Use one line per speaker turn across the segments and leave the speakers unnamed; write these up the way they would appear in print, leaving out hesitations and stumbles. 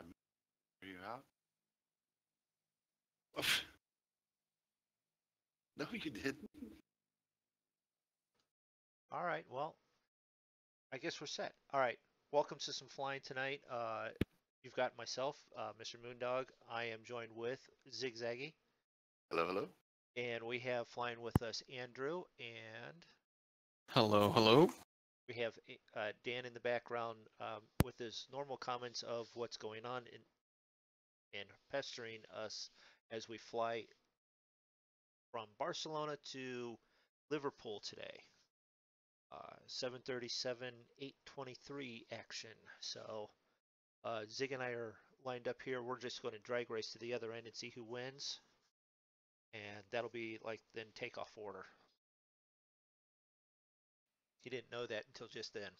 minutes. Are you out? No, you didn't.
All right, well, I guess we're set. All right, welcome to some flying tonight. You've got myself, Mr. MoonDog. I am joined with Zigzaggy,
Hello, hello.
and we have flying with us Andrew, and
Hello, hello.
we have Dan in the background with his normal comments of what's going on and pestering us as we fly from Barcelona to Liverpool today. 737, 823 action. So Zig and I are lined up here. We're just going to drag race to the other end and see who wins. And that'll be like then takeoff order. He didn't know that until just then.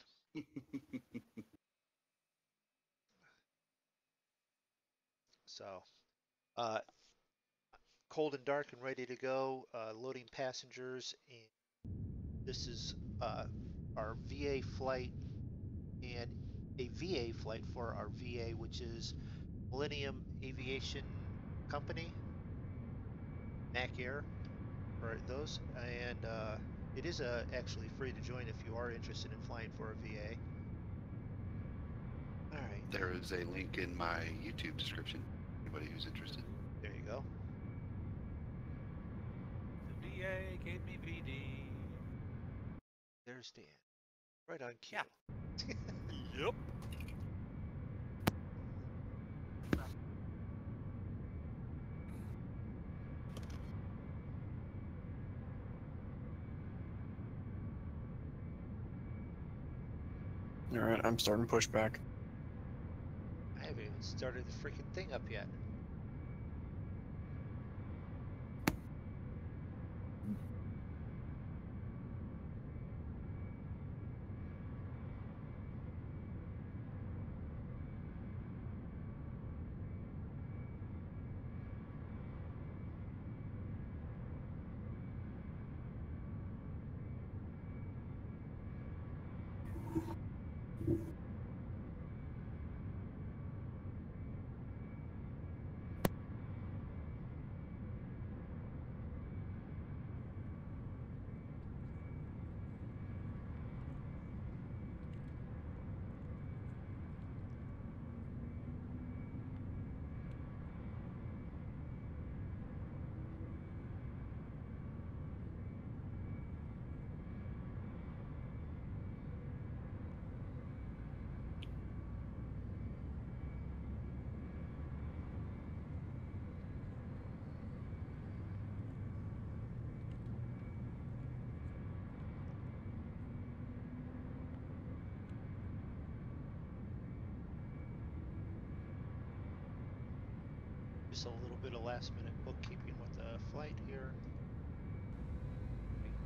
So cold and dark and ready to go. Loading passengers. And this is our VA flight and a VA flight for our VA, which is Millennium Aviation Company, MAC Air, for those, and it is actually free to join if you are interested in flying for a VA. All right.
There is a link in my YouTube description. Anybody who's interested.
There you go.
The VA gave me VD.
There's Dan. Right on cue.
Yeah. Yep.
All right, I'm starting pushback.
I haven't even started the freaking thing up yet. Just a little bit of last minute bookkeeping with the flight here.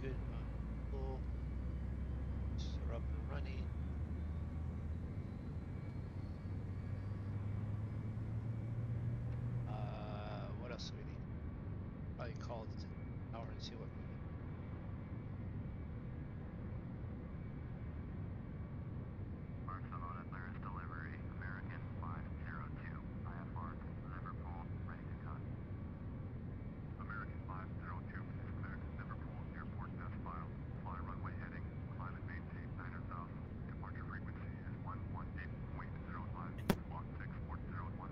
Good on Google. They're up and running. What else do we need? Probably call the tower and see what we need.
Barcelona clearance delivery, American 502, IFR, Liverpool, ready to cut. American 502, is cleared, Liverpool, airport test file, fly runway heading, climb and maintain 9,000, departure frequency is 118.05, squawk 6401.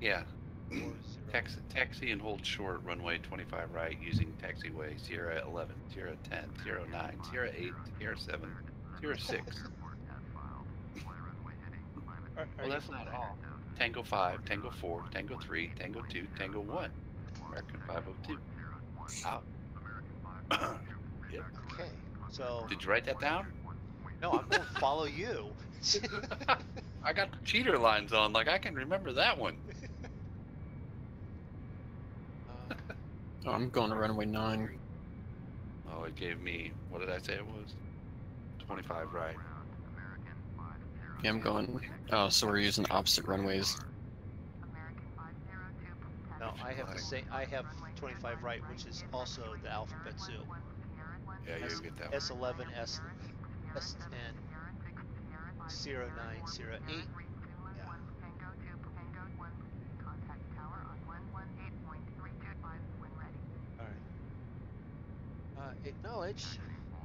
Yeah.
40.
Taxi and hold short, runway 25 right, using taxiway Sierra 11, Sierra 10, Sierra 9, Sierra 8, Sierra 7, Sierra 6. Well, that's not all. Tango 5, Tango 4, Tango 3, Tango 2, Tango 1. American 502. Out. Yep.
Okay, so
Did you write that down?
no, I'm going to follow you.
I got the cheater lines on, like I can remember that one.
Oh, I'm going to runway 9.
Oh, it gave me, what did I say it was? 25 right.
Yeah, I'm going. Oh, so we're using opposite runways.
No, I have the same. I have 25 right, which is also the alphabet soup.
Yeah, you'll get that one.
S11, S10, 0908. Yeah. All right. Acknowledge.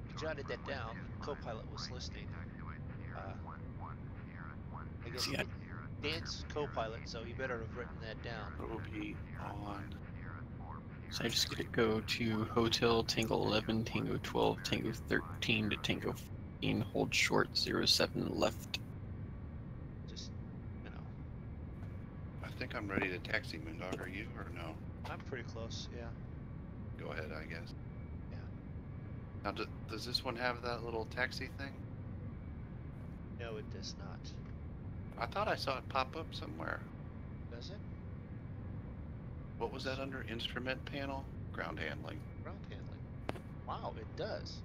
You jotted that down. Copilot was listening. I guess
See,
Dan's Copilot, so he better have written that down.
It will be on.
so I just get to go to Hotel Tango 11, Tango 12, Tango 13 to Tango 14, hold short 07 left.
Just, you know,
I think I'm ready to taxi, Moondog. Are you or no?
I'm pretty close. Yeah.
Go ahead, I guess.
Yeah.
Now, does this one have that little taxi thing?
No, it does not.
I thought I saw it pop up somewhere.
Does it?
What was that under? Instrument panel? Ground handling.
Ground handling. Wow, it does.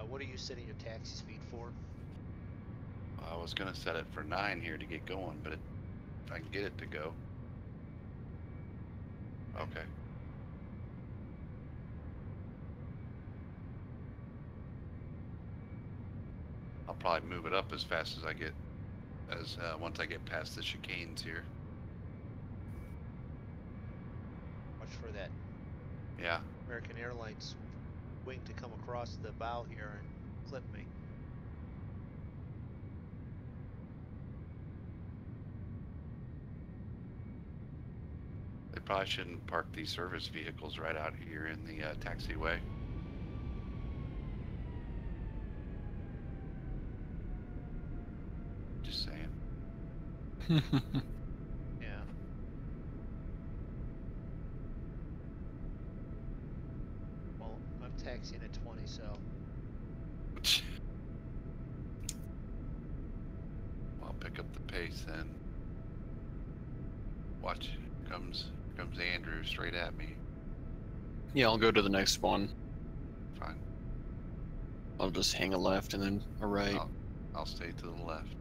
What are you setting your taxi speed for?
I was going to set it for 9 here to get going, but if I can get it to go. Okay. I'll probably move it up as fast as I get, once I get past the chicanes here.
Watch for that
Yeah.
American Airlines wing to come across the bow here and clip me.
They probably shouldn't park these service vehicles right out here in the taxiway. Just saying.
Yeah. Well, I'm taxiing at 20, so.
I'll pick up the pace then. Watch, here comes Andrew straight at me.
Yeah, I'll go to the next one.
Fine.
I'll just hang a left and then a right.
I'll stay to the left.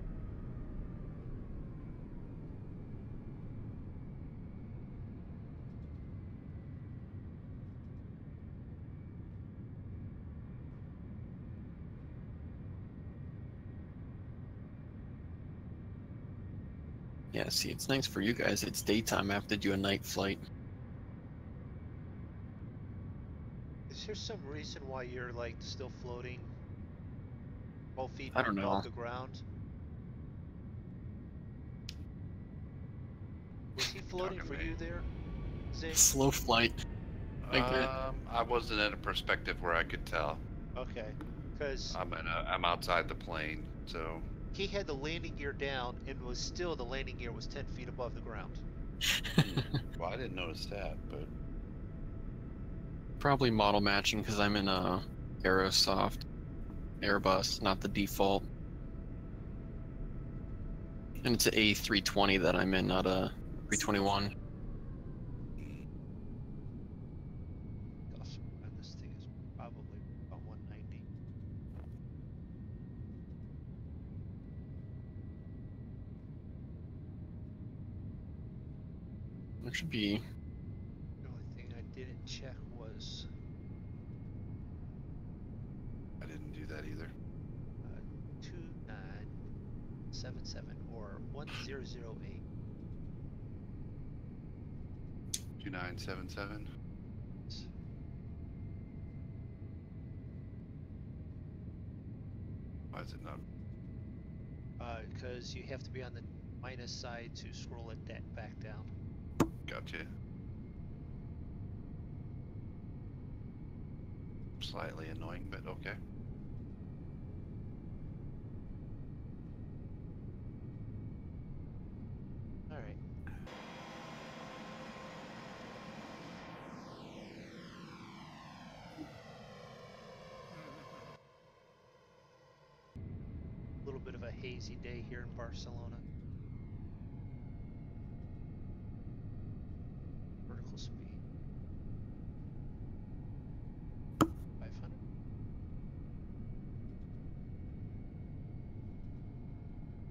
Yeah, see, it's nice for you guys. It's daytime. I have to do a night flight.
Is there some reason why you're like still floating 12 feet
I don't know.
above the ground? Was he floating
Talking
for
to me.
you there, Zig?
Slow flight.
I wasn't at a perspective where I could tell.
Okay, because
I'm outside the plane, so
he had the landing gear down and the landing gear was 10 feet above the ground.
well, I didn't notice that, but
Probably model matching because I'm in a Aerosoft Airbus, not the default. And it's an A320 that I'm in, not a 321.
Gosh, and this thing is probably about 190.
There should be.
The only thing I didn't check was
I didn't do that either.
2977 or 1008.
2977. Why is it not?
Because you have to be on the minus side to scroll it back down.
Gotcha. Slightly annoying, but okay.
All right. A little bit of a hazy day here in Barcelona. Vertical speed 500.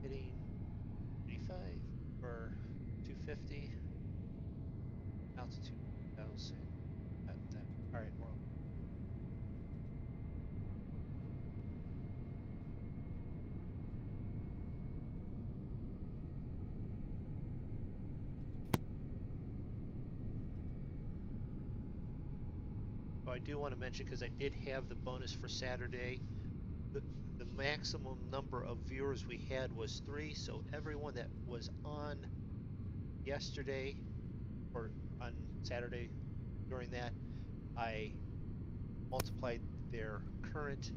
Hitting I do want to mention, because I did have the bonus for Saturday, the maximum number of viewers we had was 3, so everyone that was on yesterday or on Saturday during that, I multiplied their current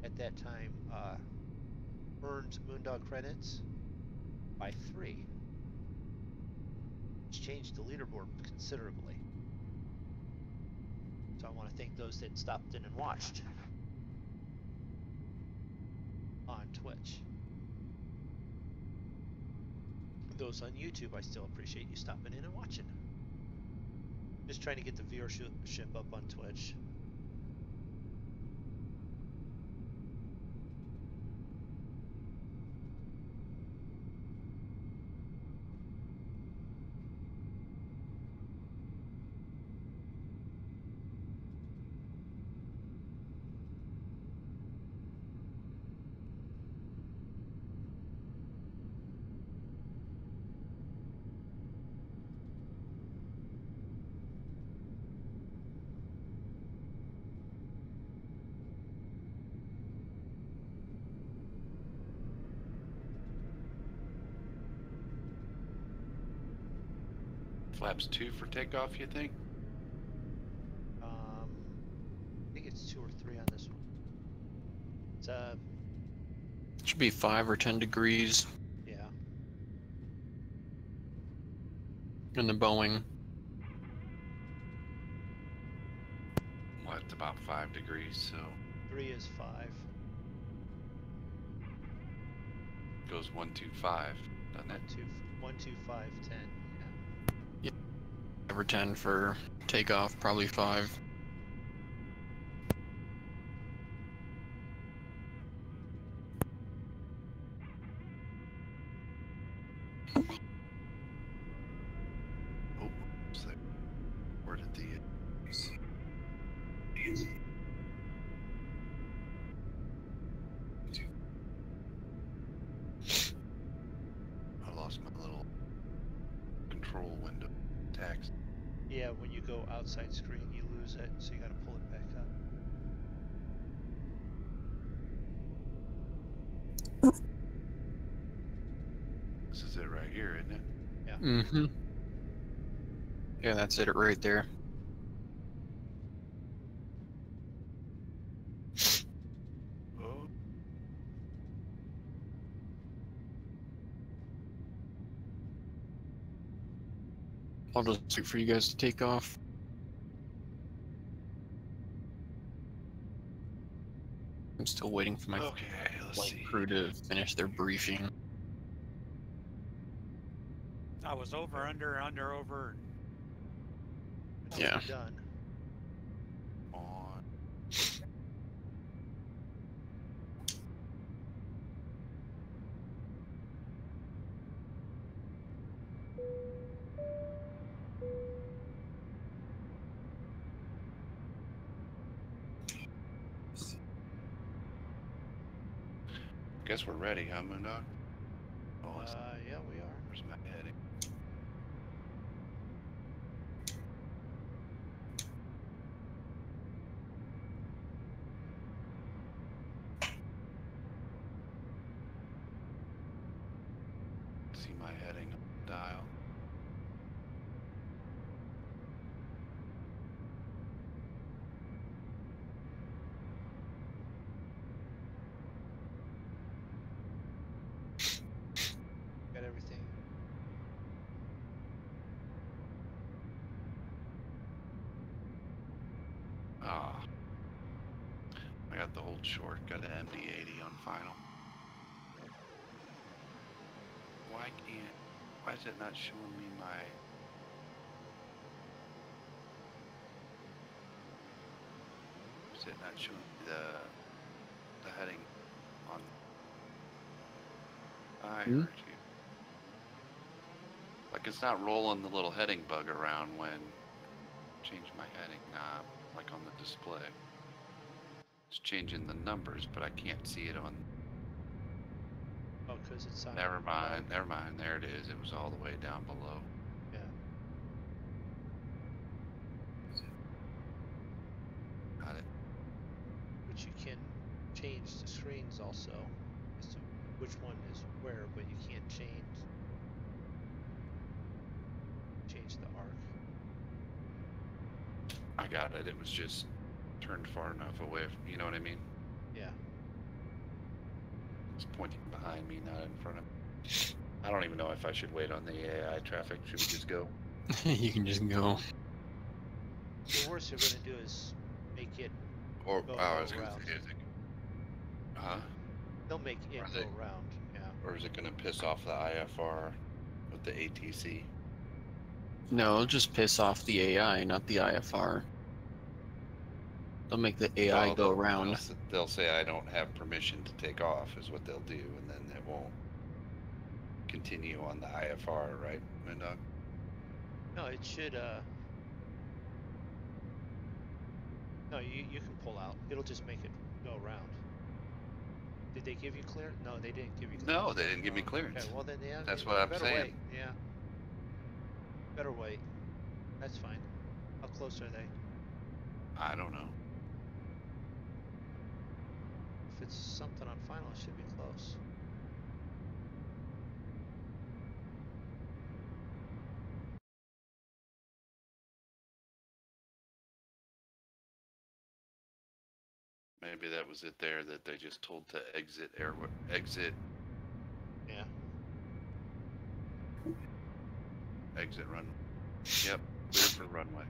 at that time earned MoonDog credits by 3, which changed the leaderboard considerably. So I want to thank those that stopped in and watched on Twitch. Those on YouTube, I still appreciate you stopping in and watching. Just trying to get the viewership up on Twitch.
Flaps 2 for takeoff, you think?
I think it's 2 or 3 on this one. It's
Should be 5 or 10 degrees
yeah.
in the Boeing.
Well, it's about 5 degrees, so
3 is 5.
goes 1, 2, 5, doesn't it?
1, 2, 5, 10. Yeah.
5 or 10 for takeoff, probably 5.
Oh, so where did the I lost my little control window text.
Yeah, when you go outside screen, you lose it, so you got to pull it back up.
This is it right here, isn't it?
Yeah.
Mm-hmm. Yeah, that's it right there.
Oh.
I'll just wait for you guys to take off. I'm still waiting for my
Okay, let's
flight
see.
crew to finish their briefing.
I was over, under, over.
Until
Yeah.
you're done.
On. Guess we're ready, huh, MoonDog? Oh,
Yeah, we are.
where's my heading? See my heading on the dial.
Got everything.
Ah. I got the old short, got an MD-80 on final. Why is it not showing me my... Is it not showing me the heading on... I heard you. Like it's not rolling the little heading bug around when change my heading knob, like on the display. It's changing the numbers, but I can't see it on...
Oh, because it's on.
Never mind, there it is. It was all the way down below.
Yeah. so as to which one is where, but you can't change the arc.
I got it. It was just turned far enough away. You know what I mean?
Yeah.
It's pointing behind me, not in front of me. I don't even know if I should wait on the AI traffic. Should we just go?
You can just go.
The worst they're going to do is make it
Or
go,
I was going to
round.
say, is it, huh?
They'll make it
Are
go
they-
round. Yeah.
Or is it going to piss off the IFR with the ATC?
No, it'll just piss off the AI, not the IFR. They'll make the AI
Well,
go around.
They'll say I don't have permission to take off, is what they'll do, and then it won't continue on the IFR, right, MoonDog?
No, it should. No, you can pull out. It'll just make it go around. Did they give you clear? No, they didn't give you clearance.
No, they didn't give me
Oh,
clearance.
Okay, well then, yeah.
That's
you
what I'm
better
saying.
wait. Yeah. Better wait. That's fine. How close are they?
I don't know.
If it's something on final, it should be close.
Maybe that was it there that they just told to exit
Yeah.
exit run. Yep, clear for runway.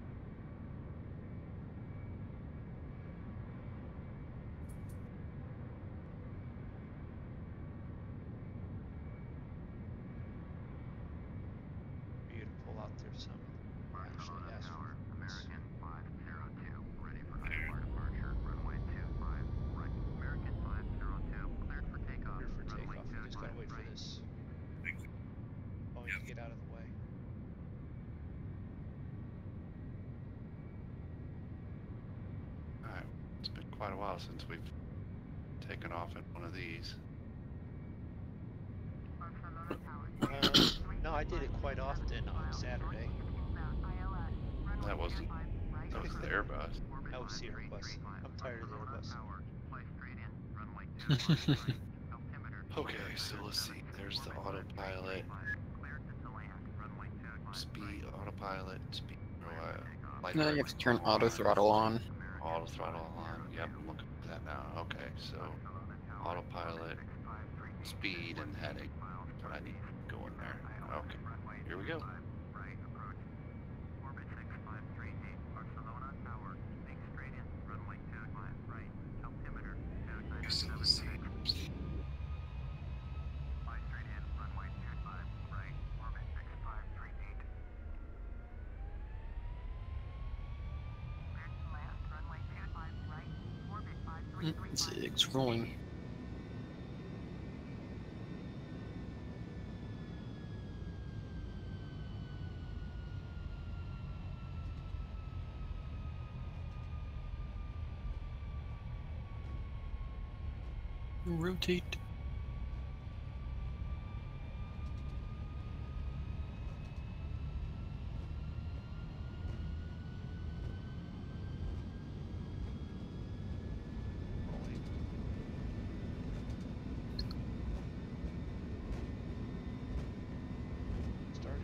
For you to pull out there some. Actually
Barcelona
ask
Tower,
for
American 502, ready for IFR departure, runway 25, right. American 502, cleared for takeoff.
clear for
runway
takeoff. You just gotta
25,
wait for
right.
this Boeing to get out of the way.
Alright, it's been quite a while since we've taken off in one of these.
Barcelona Tower.
No, I did it quite often on Saturday.
That wasn't, that was the Airbus.
That was the Airbus. I'm tired of the Airbus.
Okay, so let's see. There's the autopilot. Speed, autopilot, speed. Light
No, you have to turn auto throttle on.
Auto throttle on. Yep, I'm looking at that now. Okay, so autopilot, speed, and heading. That's what I need to go in there. Okay, here we go.
Orbit 6538, Barcelona Tower, keeping straight in, runway 25, right, altimeter 297. Fly straight in, runway 25, right, orbit 6538. Cleared to land, runway 25, right, orbit 5335.
It's rolling. Rotate.
Rolling. Started.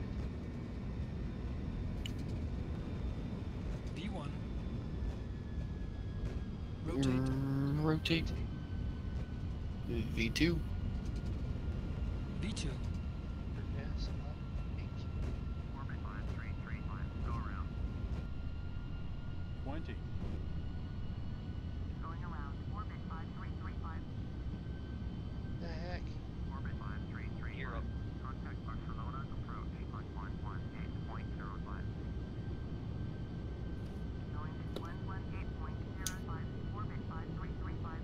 V1. Rotate.
Rotate. V2.
V2.
Gas up. Thank you.
Orbit 5335, go around.
20.
Going around, orbit 5335.
The heck?
Orbit 5335.
Gear up.
Contact Barcelona, approach on 118.05. Going to 118.05, orbit 5335.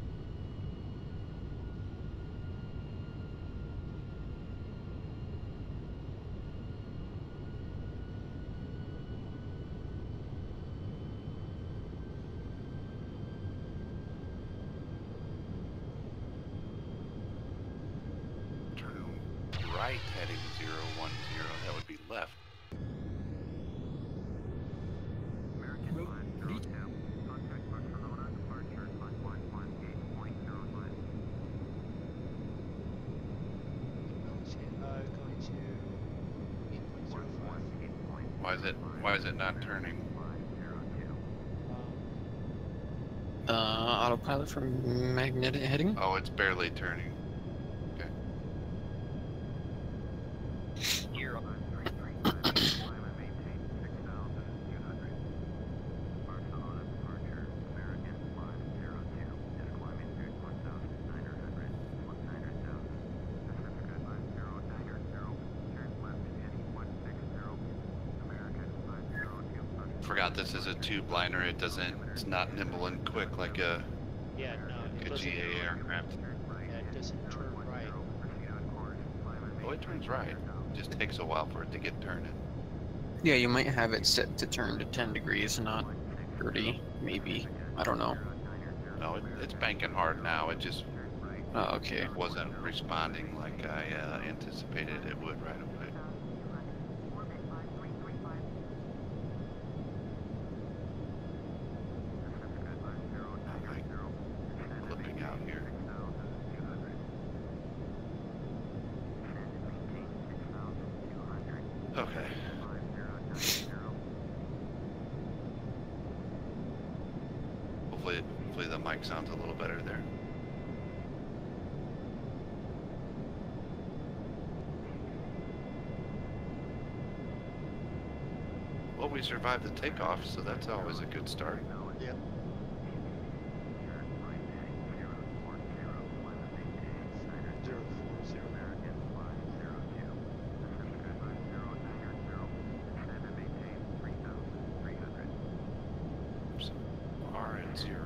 Turn right heading 010. That would be left.
American
Ro-
502. Contact Barcelona, departure on 118.05.
Why is it not turning?
Autopilot from magnetic heading.
Oh, it's barely turning. Okay.
You're up.
Forgot this is a tube liner. It's not nimble and quick like a
Yeah, no, it doesn't.
GA aircraft.
Yeah, it doesn't turn right.
Oh, it turns right. It just takes a while for it to get turning.
Yeah, you might have it set to turn to 10 degrees, not 30, maybe. I don't know.
No, it's banking hard now. It just
Okay.
wasn't responding like I anticipated it would right away. Flipping out here. Okay. Hopefully the mic sounds a little better there. Well, we survived the takeoff, so that's always a good start.
Yep.
R and 0.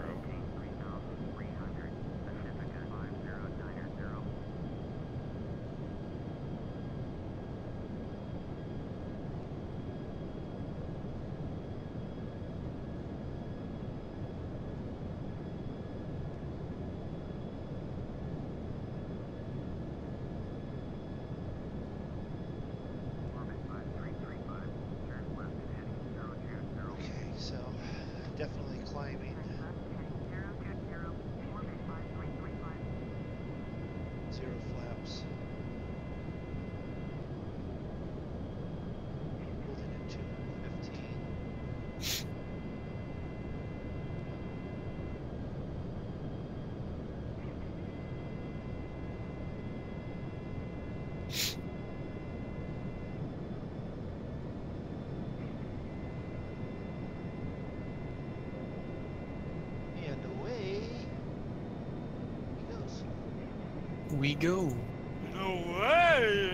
Okay, so definitely climbing. 0 flaps. Holding at 215. And away he goes.
We go.
No way!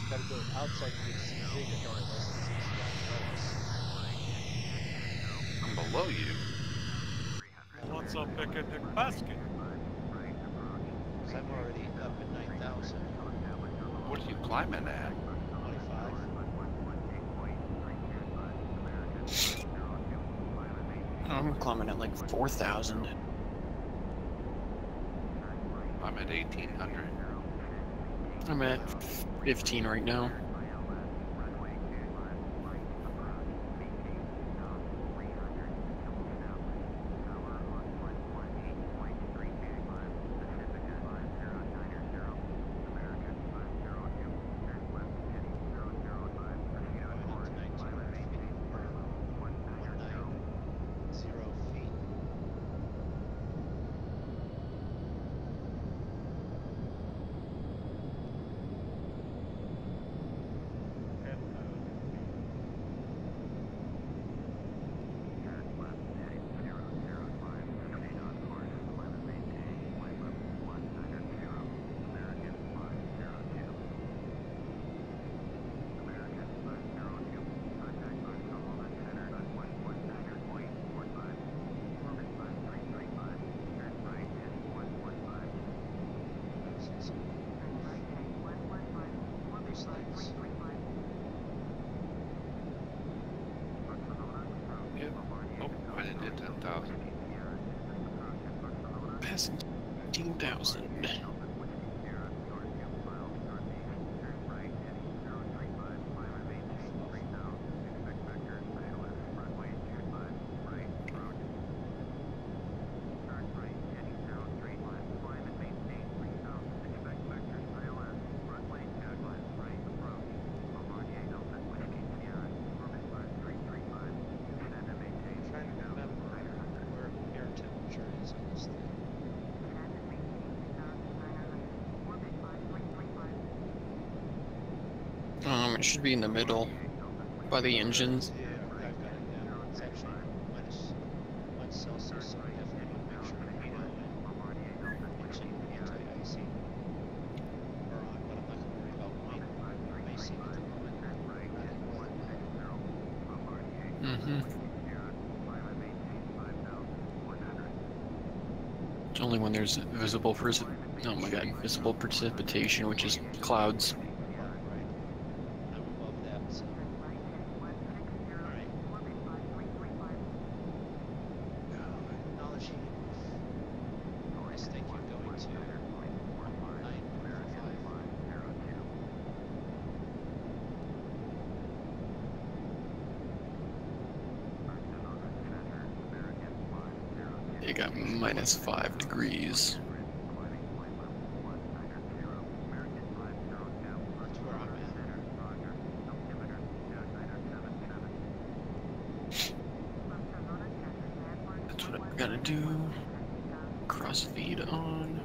Gotta go outside to get some big otherwise
I'm below you.
What's up picnic basket?
because I'm already up at 9,000.
What are you climbing at?
25.
I'm climbing at like 4,000.
I'm at 1,800.
I'm at 15 right now.
Yep. Oh, I didn't hit 10,000.
Passing 15,000. It should be in the middle by the engines.
Yeah, I've got it now. It's actually -1 Celsius, so definitely want to make sure pitot and engine anti-icing are on, but I'm not going to worry about wing icing at the moment. Rather the weather will.
Mm-hmm. It's only when there's visible visible precipitation, which is clouds.
Right. I'm above that, so. Alright. Acknowledging. Yes, thank you. Going to 9:45.
You got -5 degrees.
That's where I'm at.
That's what I gotta do. Crossfeed on.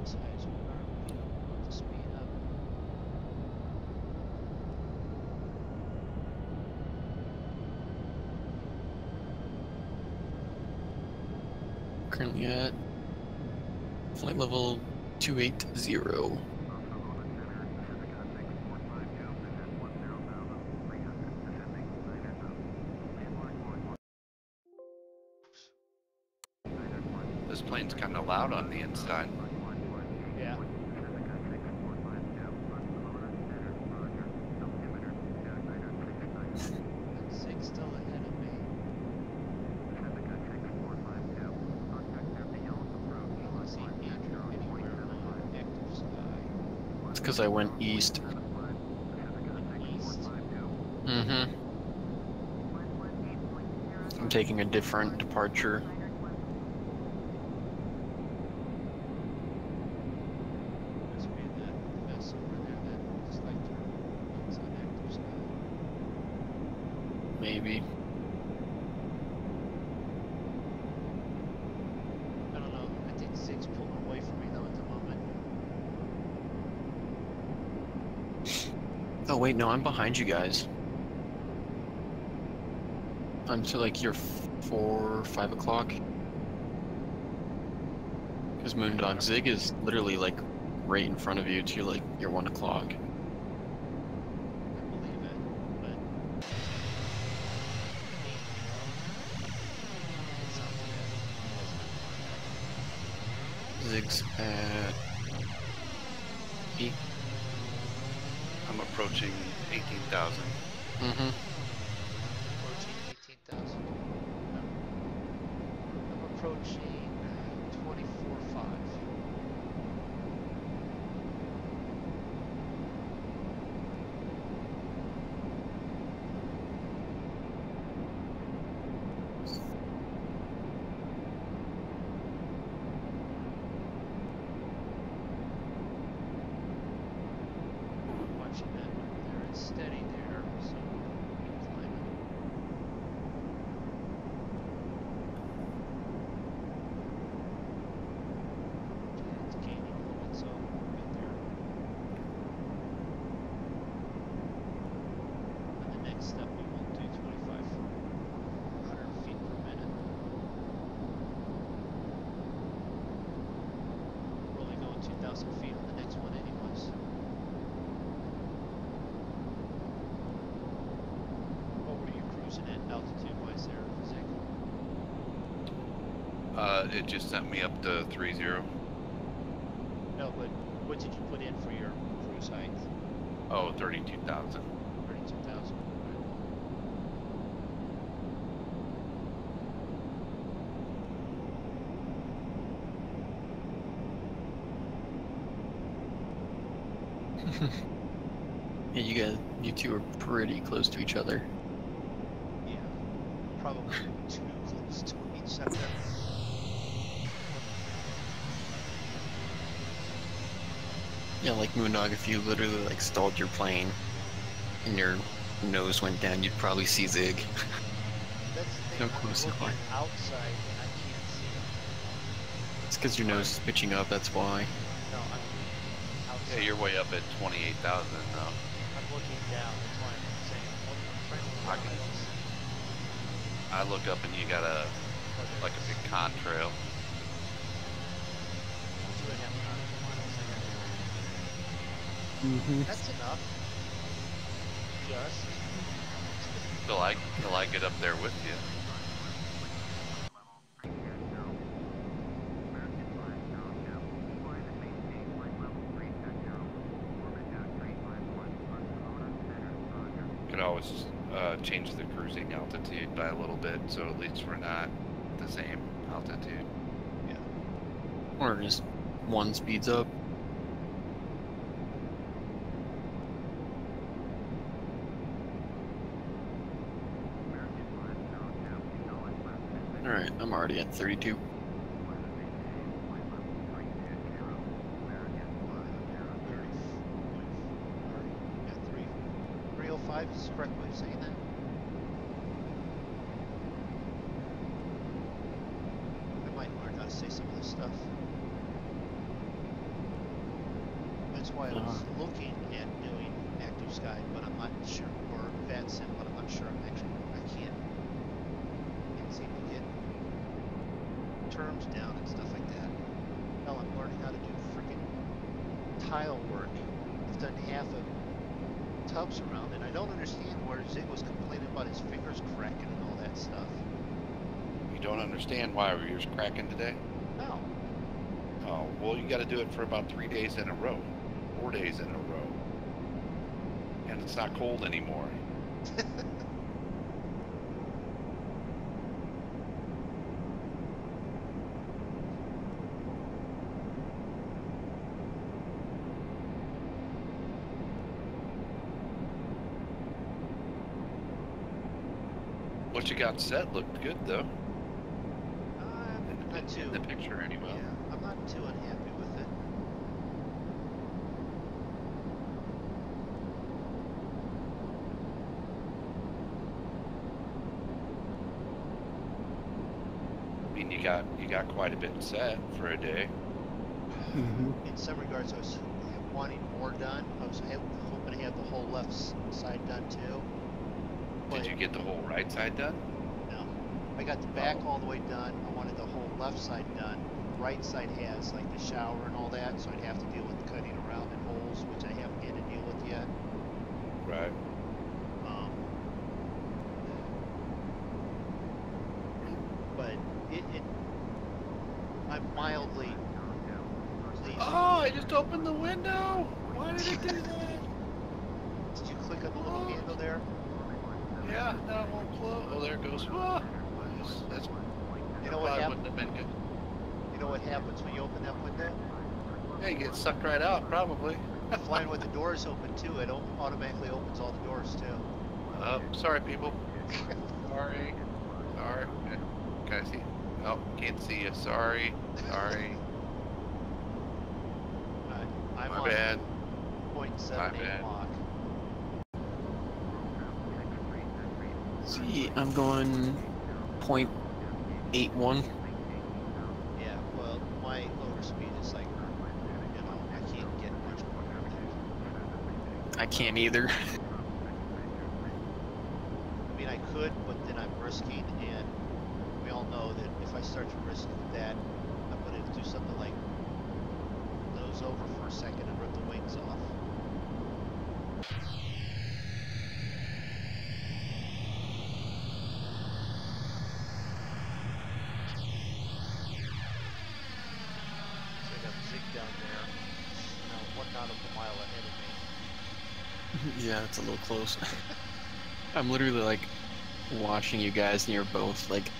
As high as we are, we don't want to speed up.
Currently at flight level 280.
This plane's kind of loud on the inside.
Yeah. Zig's still ahead of me. I don't see Andrew anywhere on active sky.
It's because I went east.
East.
Mm-hmm. I'm taking a different departure.
Must be that mess over there that looks like it's on active sky.
Maybe.
I don't know. I think Zig's pulling away from me though at the moment.
Oh wait, no, I'm behind you guys. I'm to like your 4 or 5 o'clock. Because MoonDog Zig is literally like right in front of you to like your 1 o'clock.
I believe it, but
Zig's at E.
I'm approaching 18,000.
Mm-hmm.
approaching 18,000. I'm approaching 24.5. Watching that over there. It's steady there, so keep climbing.
It just sent me up to 30.
No, but what did you put in for your cruise height?
Oh, 32,000.
32,000.
Yeah, you two are pretty close to each other.
Yeah, probably too close to each other.
Yeah, like MoonDog, if you literally like stalled your plane and your nose went down, you'd probably see Zig.
That's the
So
thing,
close
I'm
to
looking
line.
outside and I can't see him.
It's because your nose is pitching up, that's why.
No, I'm outside.
Yeah, you're way up at 28,000 now.
I'm looking down, that's why I'm saying, I'm trying to look down, I don't see him.
I look up and you got a like a big contrail.
2.5 nautical miles, I got it.
Mm-hmm.
That's enough. Just.
Till I get up there with you. Could always change the cruising altitude by a little bit, so at least we're not the same altitude.
Yeah.
Or just one speeds up. Alright, I'm already at 32.
305 is the correct way of saying that? I might learn how to say some of this stuff. That's why I was looking at doing active sky, but I'm not sure, or VATSIM, but I'm not sure I can't seem to get terms down and stuff like that. Hell, I'm learning how to do freaking tile work. I've done half of tubs around, and I don't understand where Zig was complaining about his fingers cracking and all that stuff.
You don't understand why were yours cracking today?
No.
Oh, well, you got to do it for about 3 days in a row, 4 days in a row, and it's not cold anymore. What you got set looked good though.
Not too.
In the picture anyway.
Yeah, I'm not too unhappy with it.
I mean, you got quite a bit set for a day.
In some regards, I was wanting more done. I was hoping to have the whole left side done too.
Did you get the whole right side done?
No. I got the back all the way done. I wanted the whole left side done. The right side has like the shower and all that, so I'd have to deal with cutting around in holes, which I haven't had to deal with yet.
Right.
But I'm mildly pleased.
Oh, I just opened the window. Why did it do that?
Did you click on the little handle there?
Yeah, now it won't close. Oh, there it goes. Ah, that's
You know what
probably wouldn't
happened?
have been good.
You know what happens when you open that window?
Yeah, you get sucked right out, probably.
Flying with the doors open too, it automatically opens all the doors too.
Sorry, people. Sorry. Sorry. Can I see? Oh, can't see you. Sorry. Sorry.
I'm
My
on
bad.
0.78 Mach.
See, I'm going 0.81.
Yeah, well, my loader speed is like, you know, I can't get much more than that.
I can't either.
I mean, I could, but then I'm risking, and we all know that if I start to risk that, I'm going to do something like nose over for a second and rip the wings off.
Yeah, it's a little close. I'm literally like watching you guys, and you're both like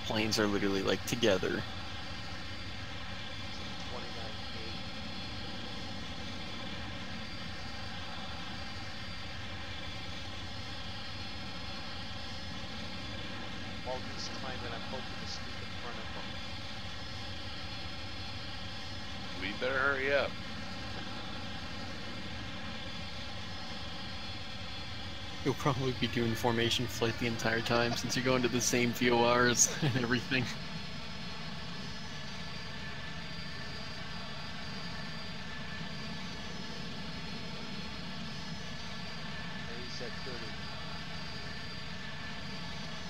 planes are literally like together.
29.8. While he's climbing, I'm hoping to sneak in front of him.
We better hurry up.
You'll probably be doing formation flight the entire time since you're going to the same VORs and everything.
He's at 30.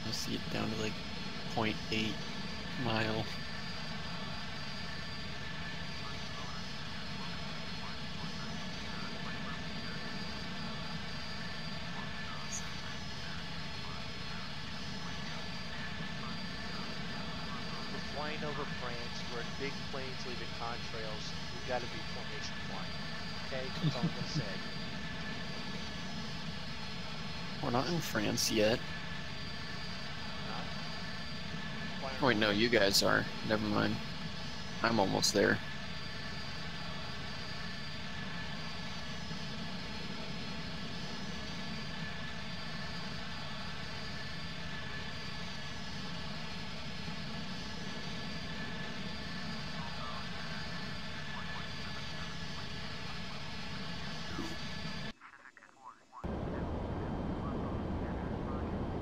I'll see it down to like 0.8 mile.
We're flying over France. We're in big planes leaving contrails. We've got to be formation flying. Okay? That's all I'm going to say.
We're not in France yet.
Not flying
Oh, wait, no, you guys are. Never mind. I'm almost there.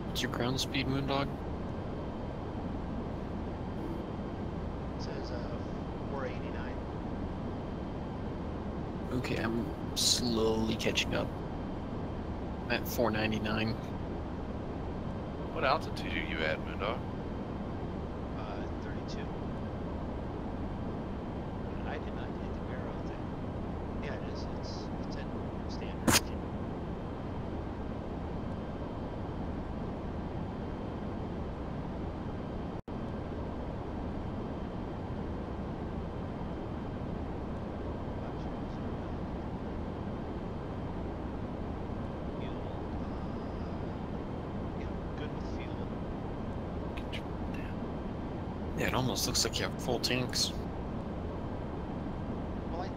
What's your ground speed, MoonDog?
It says 489.
Okay, I'm slowly catching up. I'm at 499.
What altitude are you at, MoonDog?
32. I did not hit the barrel thing. Yeah, it is. It's at standard. Fuel. Yeah, good with fuel.
Control down.
Yeah, it almost looks like you have full tanks.
Well, I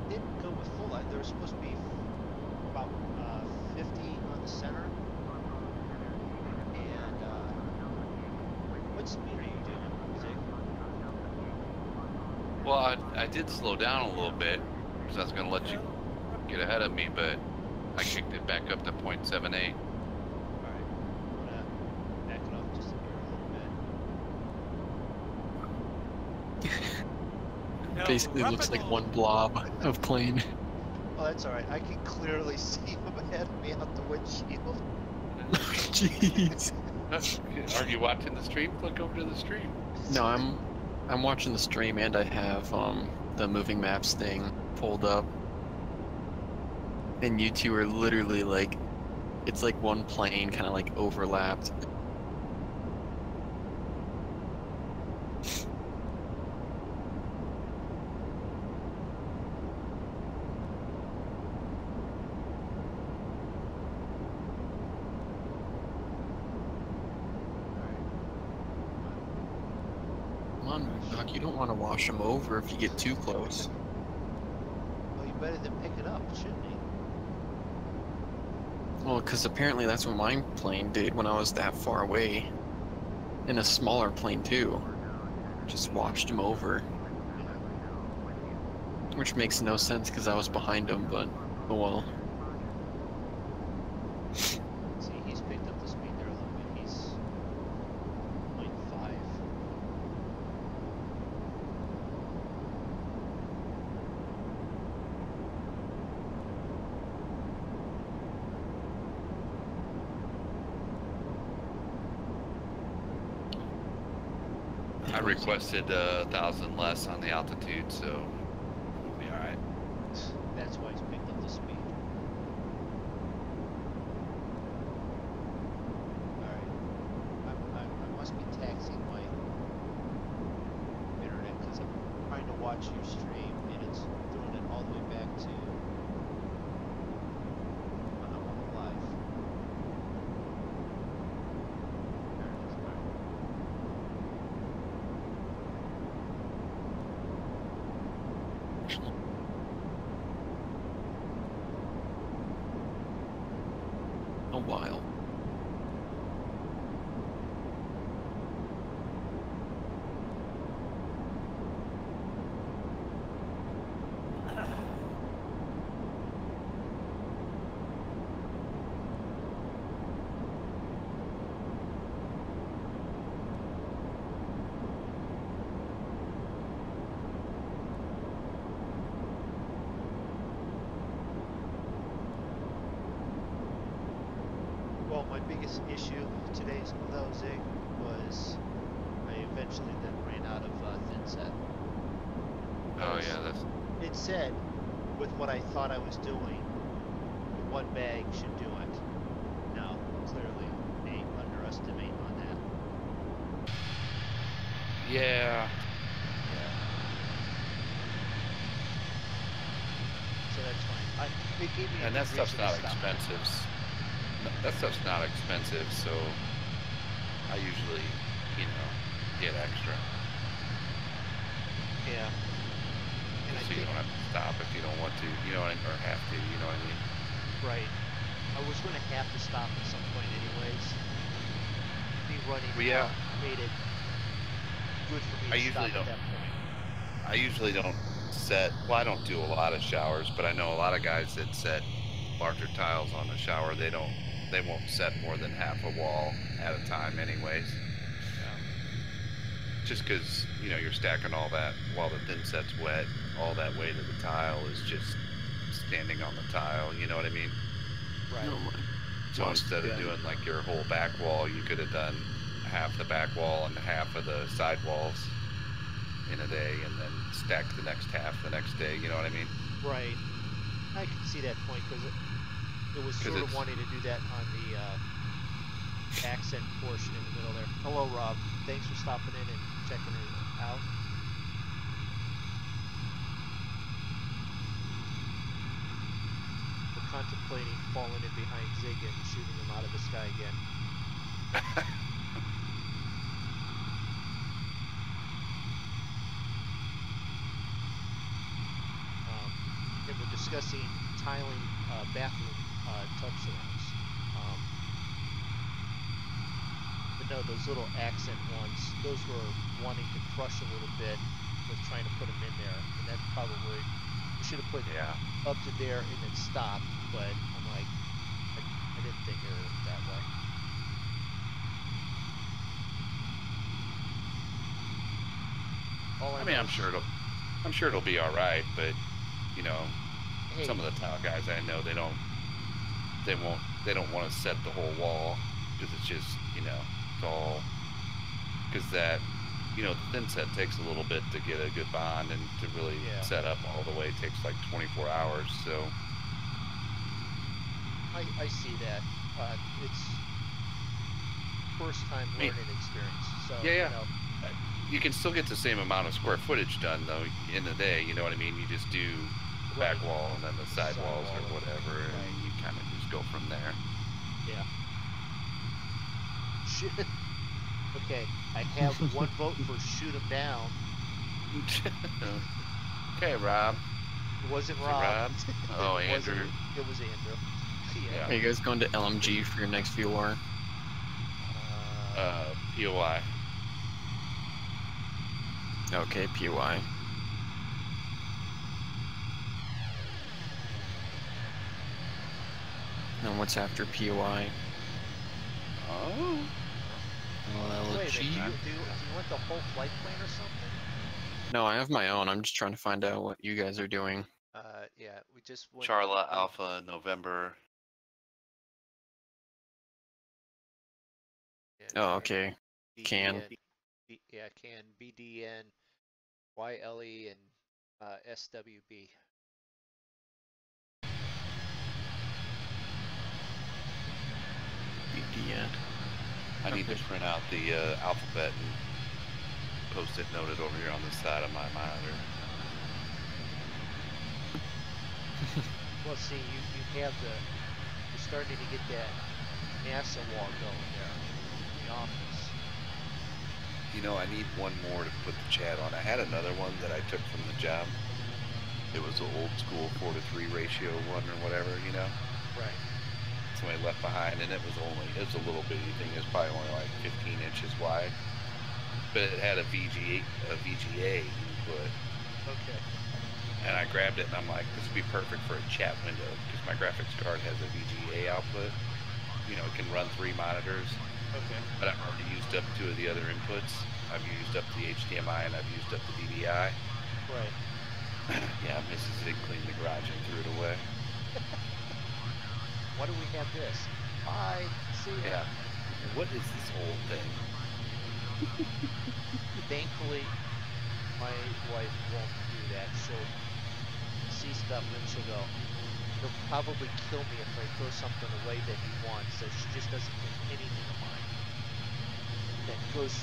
didn't go with full. There was supposed to be about 50 on the center. And what speed are you doing, Zig?
Well, I did slow down a little bit because I was going to let you get ahead of me, but I kicked it back up to 0.78.
Alright. I'm gonna back it off just a little bit.
Basically looks like one blob of plane.
Oh, that's alright. I can clearly see him ahead of me out the windshield.
Jeez.
Are you watching the stream? Click over to the stream.
No, I'm watching the stream and I have the moving maps thing pulled up. And you two are literally like, it's like one plane kind of like overlapped. Come on, Doc, you don't want to wash them over if you get too close.
Well, you better than pick it up, shouldn't he?
Well, because apparently that's what my plane did when I was that far away. In a smaller plane too. Just washed him over. Which makes no sense because I was behind him, but oh well.
See, he's picked up the speed there a little bit. He's 0.5.
I requested 1,000 less on the altitude, so we'll be all right.
That's why he's picked up the speed. Alright. I must be taxing my internet because I'm trying to watch your stream and it's throwing it all the way back to biggest issue today's though, Zig, was I eventually then ran out of thin set.
Oh yeah, that's
It said, with what I thought I was doing, one bag should do it. Now, clearly, they underestimate on that.
yeah.
So that's fine. It gave me a
And that
good
stuff's
reason to
not
stop.
expensive. That stuff's not expensive, so I usually, get extra.
Yeah. And I
So you
think,
don't have to stop if you don't want to, or have to, you know what I mean?
right. I was going to have to stop at some point anyways. Me running
Well, yeah.
made it good for me
I
to
usually
stop at
don't.
that point.
I usually don't I don't do a lot of showers, but I know a lot of guys that set larger tiles on the shower. They won't set more than half a wall at a time anyways.
Yeah.
Just because, you're stacking all that while the thin set's wet, all that weight of the tile is just standing on the tile, you know what I mean?
Right.
So instead of doing like your whole back wall, you could have done half the back wall and half of the side walls in a day, and then stack the next half the next day, you know what I mean?
Right. I can see that point because it was sort of wanting to do that on the accent portion in the middle there. Hello, Rob. Thanks for stopping in and checking it out. We're contemplating falling in behind Zig and shooting him out of the sky again. And we're discussing tiling bathroom tub surrounds. But no, those little accent ones, those were wanting to crush a little bit with trying to put them in there. And that probably, we should have put up to there and then stopped, but I'm like, I didn't think of it that way.
I'm sure it'll be all right, but
Hey,
some of the tile guys I know, they don't want to set the whole wall because it's just, it's all because that, the thin set takes a little bit to get a good bond and to really set up all the way. It takes like 24 hours. So
I see that. It's first time learning experience. So
you can still get the same amount of square footage done though in the day. You know what I mean? You just do the back wall and then the side walls or whatever, and you kind of just go from there.
Yeah. Okay, I have one vote for shoot him down.
Okay, Rob.
It wasn't
Was it
Rob.
Rob? Oh, Andrew.
It was Andrew.
Yeah.
Are you guys going to LMG for your next VOR?
POI.
Okay, POI. And what's after POI?
Oh.
Wait,
LG?
do you want the whole flight plan or something?
No, I have my own. I'm just trying to find out what you guys are doing.
Yeah, we just went.
Charlotte Alpha November.
Oh, okay. Can.
Yeah, can BDN, YLE, and SWB.
BDN.
I need to print out the alphabet and post it noted over here on the side of my monitor.
Well, see, you have you're starting to get that NASA wall going there in the office.
I need one more to put the chat on. I had another one that I took from the job. It was the old school 4:3 ratio one or whatever,
Right.
Somebody left behind, and it was a little bitty thing. It was probably only like 15 inches wide, but it had a VGA input.
Okay.
And I grabbed it, and I'm like, this would be perfect for a chat window because my graphics card has a VGA output. It can run 3 monitors.
Okay.
But I've already used up 2 of the other inputs. I've used up the HDMI and I've used up the DVI.
Right.
Yeah, Mrs. Zig cleaned the garage and threw it away.
Why do we have this? Bye. See ya.
Yeah. What is this old thing?
Thankfully, my wife won't do that. She'll see stuff and then she'll go, he'll probably kill me if I throw something away that he wants, so she just doesn't think anything of mine. That goes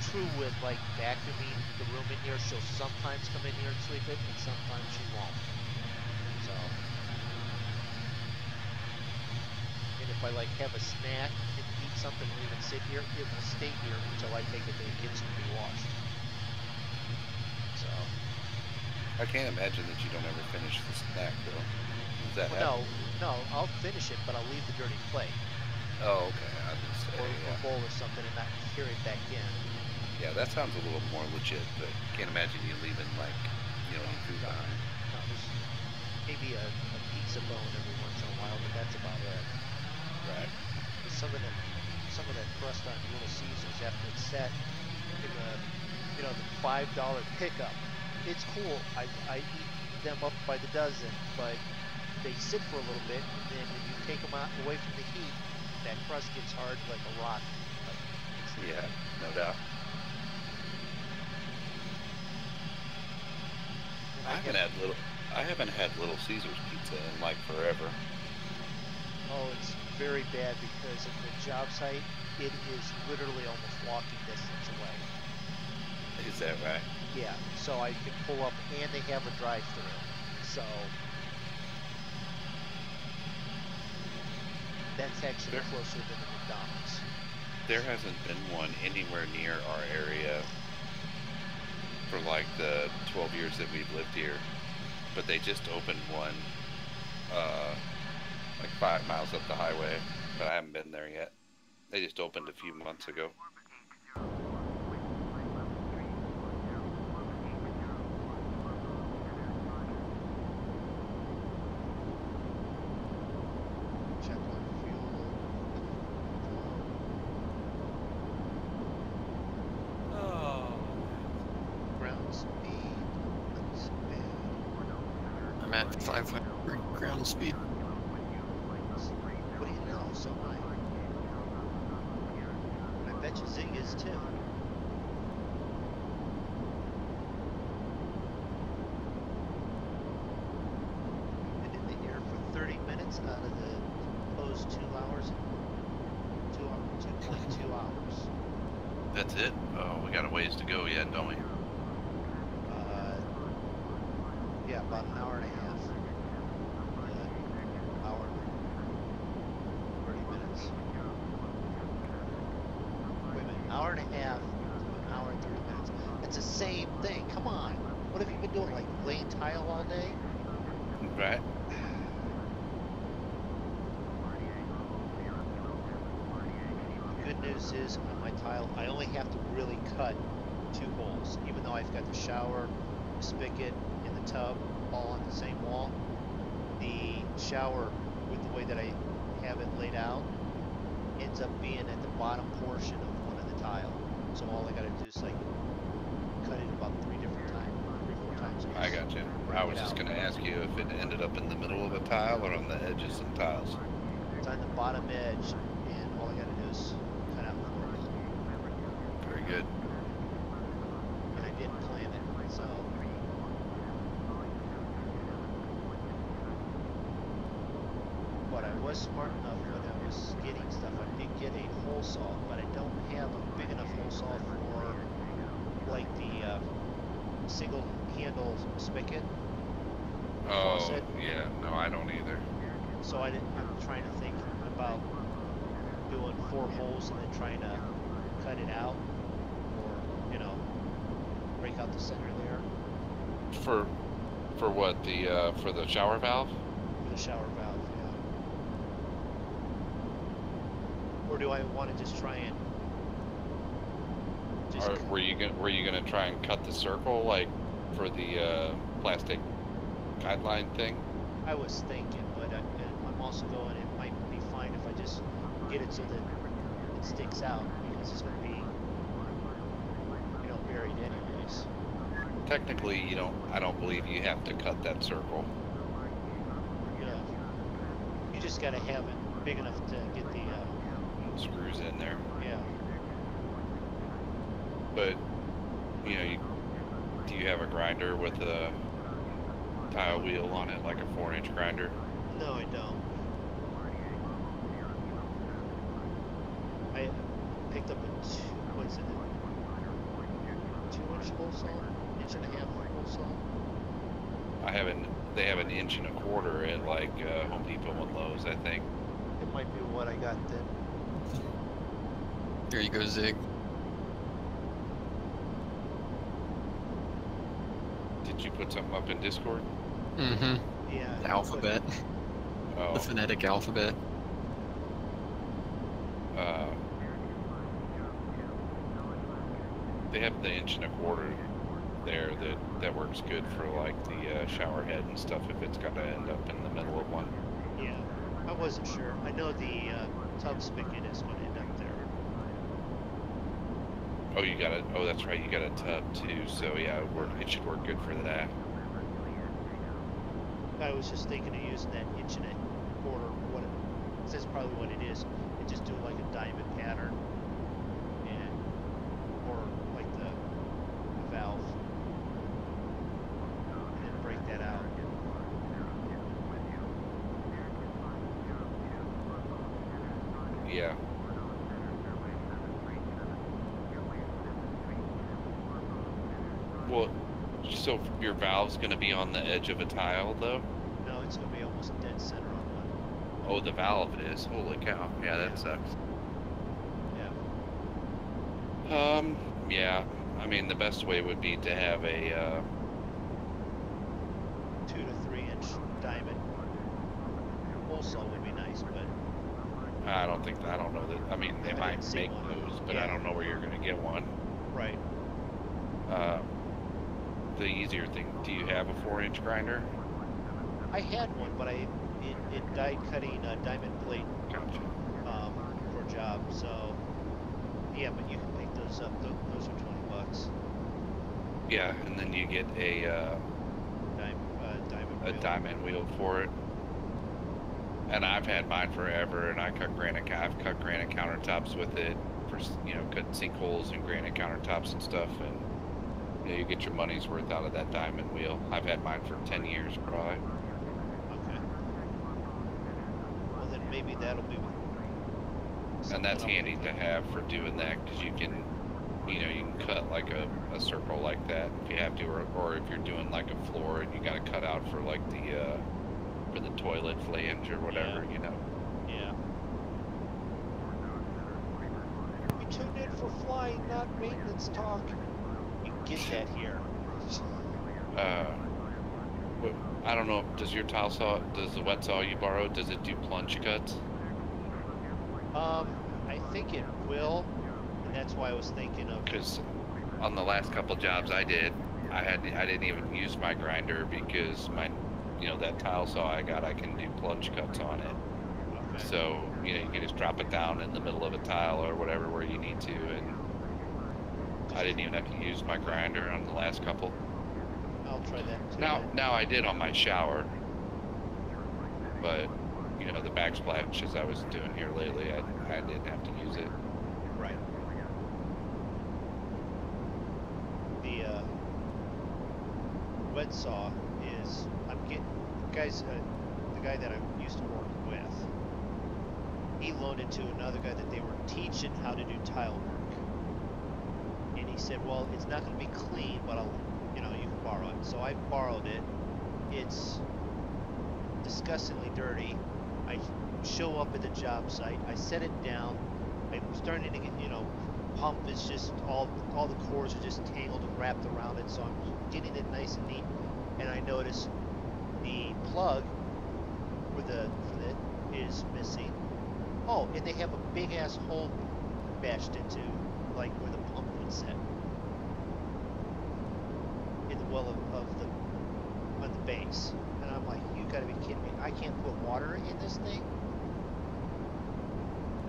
true with like vacuuming the room in here. She'll sometimes come in here and sweep it, and sometimes she won't. So, and if I like have a snack and eat something and even sit here, it will stay here until I take it to the kitchen to be washed. So.
I can't imagine that you don't ever finish the snack though. Does that
Well,
happen?
no, I'll finish it, but I'll leave the dirty plate.
Oh, okay. I was gonna say,
Or
yeah.
a bowl or something and not carry it back in.
Yeah, that sounds a little more legit, but can't imagine you leaving like, you know, any food behind.
No, there's maybe a pizza bone every once in a while, but that's about it.
Right.
Some of that crust on Little Caesars after it's set in the, you know, the $5 pickup. It's cool. I eat them up by the dozen, but they sit for a little bit, and then when you take them out away from the heat, that crust gets hard like a rock. Like,
Yeah, no doubt. I haven't had Little Caesars pizza in like forever.
Oh, it's very bad because of the job site. It is literally almost walking distance away.
Is that right?
Yeah, so I can pull up, and they have a drive-through. So that's actually closer than the McDonald's.
There hasn't been one anywhere near our area for like the 12 years that we've lived here, but they just opened one like 5 miles up the highway, but I haven't been there yet. They just opened a few months ago.
Check on fuel.
Oh.
Ground speed. That's bad.
I'm at 500 ground speed.
What do you know? So am I. I bet you Zig is too. Been in the air for 30 minutes out of the proposed 2 hours. 2.2 hours.
That's it? Oh, we got a ways to go yet, don't we?
Yeah, about an hour and a half. Hour and 30 minutes. Wait a minute, hour and a half to an hour and 30 minutes. It's the same thing. Come on. What have you been doing? Like laying tile all day?
Right.
The good news is on my tile, I only have to really cut 2 holes. Even though I've got the shower, the spigot, and the tub all on the same wall. The shower, with the way that I have it laid out, ends up being at the bottom portion of one of the tile. So all I gotta do is like cut it about 3 4 times.
I got you. I was just going to ask you if it ended up in the middle of a tile or on the edges of tiles.
It's on the bottom edge, and all I gotta do is cut out 4.
Very good.
And I didn't plan it, so. But I was smart enough when I was getting stuff. I did get a hole saw, but I don't have a big enough hole saw for like the single handle spigot.
Oh,
Faucet.
yeah. No, I don't either.
So I'm trying to think about doing 4 holes and then trying to cut it out, or you know, break out the center there
For what? The for the shower valve?
for the shower valve. Yeah. Or do I want to just try and just?
Or were you gonna try and cut the circle like for the plastic guideline thing?
I was thinking, but I'm also going. It might be fine if I just get it so that it sticks out, because it's going to be, you know, buried anyways.
Technically, you don't. I don't believe you have to cut that circle.
Yeah. You just got to have it big enough to get the
screws in there.
Yeah.
But you know, do you have a grinder with a tile wheel on it, like a 4-inch grinder?
No, I don't. I picked up a what is it? 2-inch hole saw, 1.5-inch hole saw.
They have an 1.25 inch at like Home Depot and Lowe's, I think.
It might be what I got then.
Here you go, Zig.
Did you put something up in Discord?
Mm-hmm.
Yeah.
The alphabet.
Oh.
The phonetic alphabet.
They have the 1.25 inch there that works good for like the shower head and stuff if it's got to end up in the middle of one.
Yeah. I wasn't sure. I know the tub spigot is going to end up there.
Oh, you got it. Oh, that's right. You got a tub too. So yeah, it should work good for that.
I was just thinking of using that 1.25 inch. That's probably what it is. And just do like a diamond pattern, or like the valve, and then break that out.
Yeah. Well, so your valve's going to be on the edge of a tile, though?
No, it's going to be almost dead center on one.
Oh, the valve is. Holy cow. Yeah, that sucks.
Yeah.
Yeah. I mean, the best way would be to have a
2 to 3 inch diamond hole saw would be nice, but
I don't know that. I mean, they
I
might
didn't see
make
one.
those, but
Yeah.
I don't know where you're going to get one.
right.
The easier thing, do you have a 4-inch grinder?
I had one, but it died cutting a diamond plate
Gotcha.
for a job. So yeah, but you can pick those up. Those are $20.
Yeah, and then you get a
Diamond wheel.
diamond wheel for it. And I've had mine forever, and I've cut granite countertops with it for, cut sinkholes and granite countertops and stuff, and you get your money's worth out of that diamond wheel. I've had mine for 10 years probably.
Okay. Well, then maybe that'll be.
And that's handy to have for doing that, because you can cut like a circle like that if you have to, or if you're doing like a floor and you got to cut out for like for the toilet flange or whatever,
Yeah. We tuned in for flying, not maintenance talk. You get that here.
I don't know. Does the wet saw you borrowed, does it do plunge cuts?
I think it will, and that's why I was thinking of.
Because on the last couple jobs I did, I didn't even use my grinder because that tile saw I got, I can do plunge cuts on it.
Okay.
So you can just drop it down in the middle of a tile or whatever where you need to, and I didn't even have to use my grinder on the last couple.
I'll try that too.
Now I did on my shower, but the backsplashes I was doing here lately, I didn't have to use it.
Right. The wet saw is the guy that I used to work with. He loaned it to another guy that they were teaching how to do tile work, and he said, "Well, it's not going to be clean, but you can borrow it." So I borrowed it. It's disgustingly dirty. I show up at the job site. I set it down. I'm starting to get, pump is just all the cords are just tangled and wrapped around it. So I'm getting it nice and neat. And I notice the plug for it is missing. Oh, and they have a big ass hole bashed into, like where the pump would sit in the well on the base. And I'm like, you gotta be kidding me. I can't put water in this thing.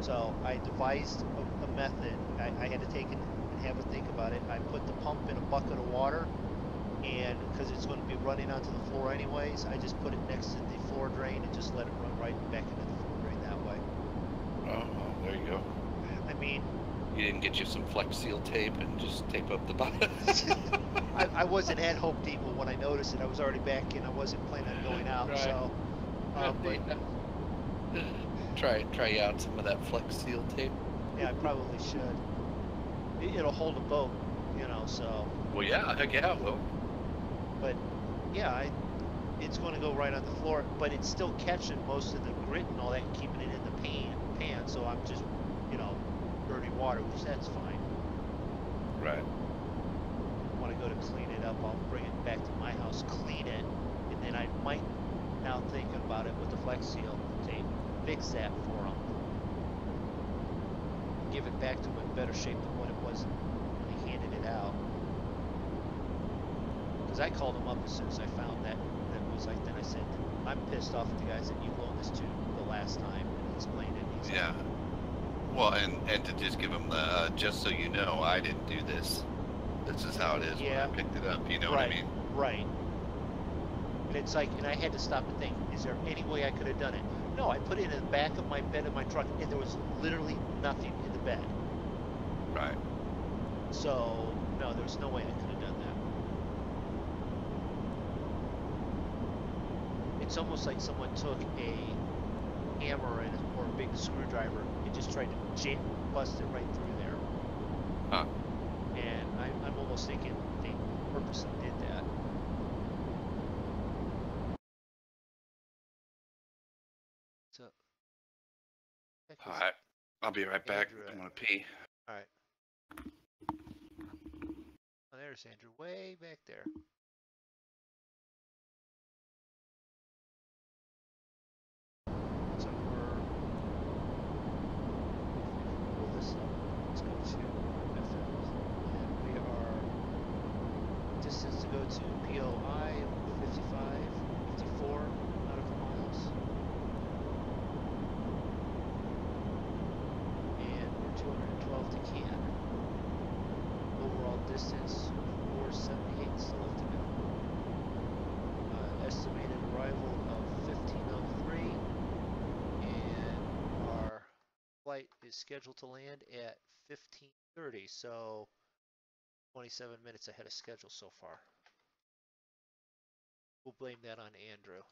So I devised a method. I had to take it and have a think about it. I put the pump in a bucket of water, and because it's going to be running onto the floor anyways, I just put it next to the floor drain and just let it run right back into the floor drain that way.
Oh, there you go.
I mean,
you didn't get you some Flex Seal tape and just tape up the bottom.
I wasn't at Home Depot when I noticed it. I was already back in. I wasn't planning on going out,
Right.
so. But
yeah. Try out some of that Flex Seal tape.
yeah, I probably should. It'll hold a boat, you know. So.
Well, yeah, heck yeah, it will.
But yeah, it's going to go right on the floor, but it's still catching most of the grit and all that, and keeping it in the pan. So I'm just, you know, dirty water, which that's fine.
Right.
When I go to clean it up, I'll bring it back to my house, clean it, and then I might, now thinking about it with the Flex Seal tape, fix that for them. Give it back to them in better shape than what it was when they handed it out. Because I called them up as soon as I found that was like, then I said, I'm pissed off at the guys that you've loaned this to the last time, and explained it. He's
yeah. Well, and to just give them the, just so you know, I didn't do this. This is how it is when I picked it up. You know what I mean?
Right. And it's like, and I had to stop and think, is there any way I could have done it? No, I put it in the back of my bed of my truck, and there was literally nothing in the bed.
Right.
So, no, there's no way I could have done that. It's almost like someone took a hammer or a big screwdriver and just tried to bust it right through there.
Huh.
And I'm almost thinking they purposely did that. So,
all right, I'll be right back. I'm gonna pee.
All right. Oh, there's Andrew, way back there. So pull this up. Let's go to FMs, and we are distance to go to POI 54 nautical miles, and we're 212 to Cannes. Overall distance 478 still left to go. Estimated arrival of 1503, and our flight is scheduled to land at 15:30, so 27 minutes ahead of schedule so far. We'll blame that on Andrew.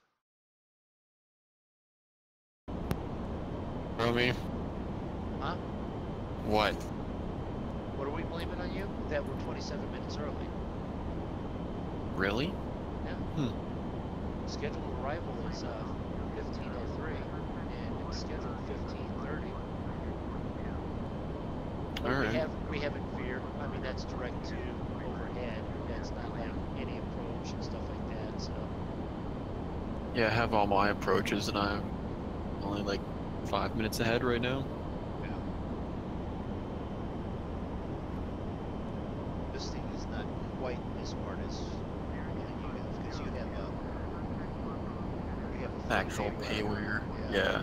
Romy?
Huh?
What?
What are we blaming on you? That we're 27 minutes early.
Really?
Yeah. Scheduled arrival is 15:03, and it's scheduled 15:30.
Alright.
We haven't veered. I mean, that's direct to overhead. That's not like any approach and stuff like that. So.
Yeah, I have all my approaches, and I'm only like 5 minutes ahead right now.
Yeah. This thing is not quite as smart as you have, because you have a
Actual payware. Yeah.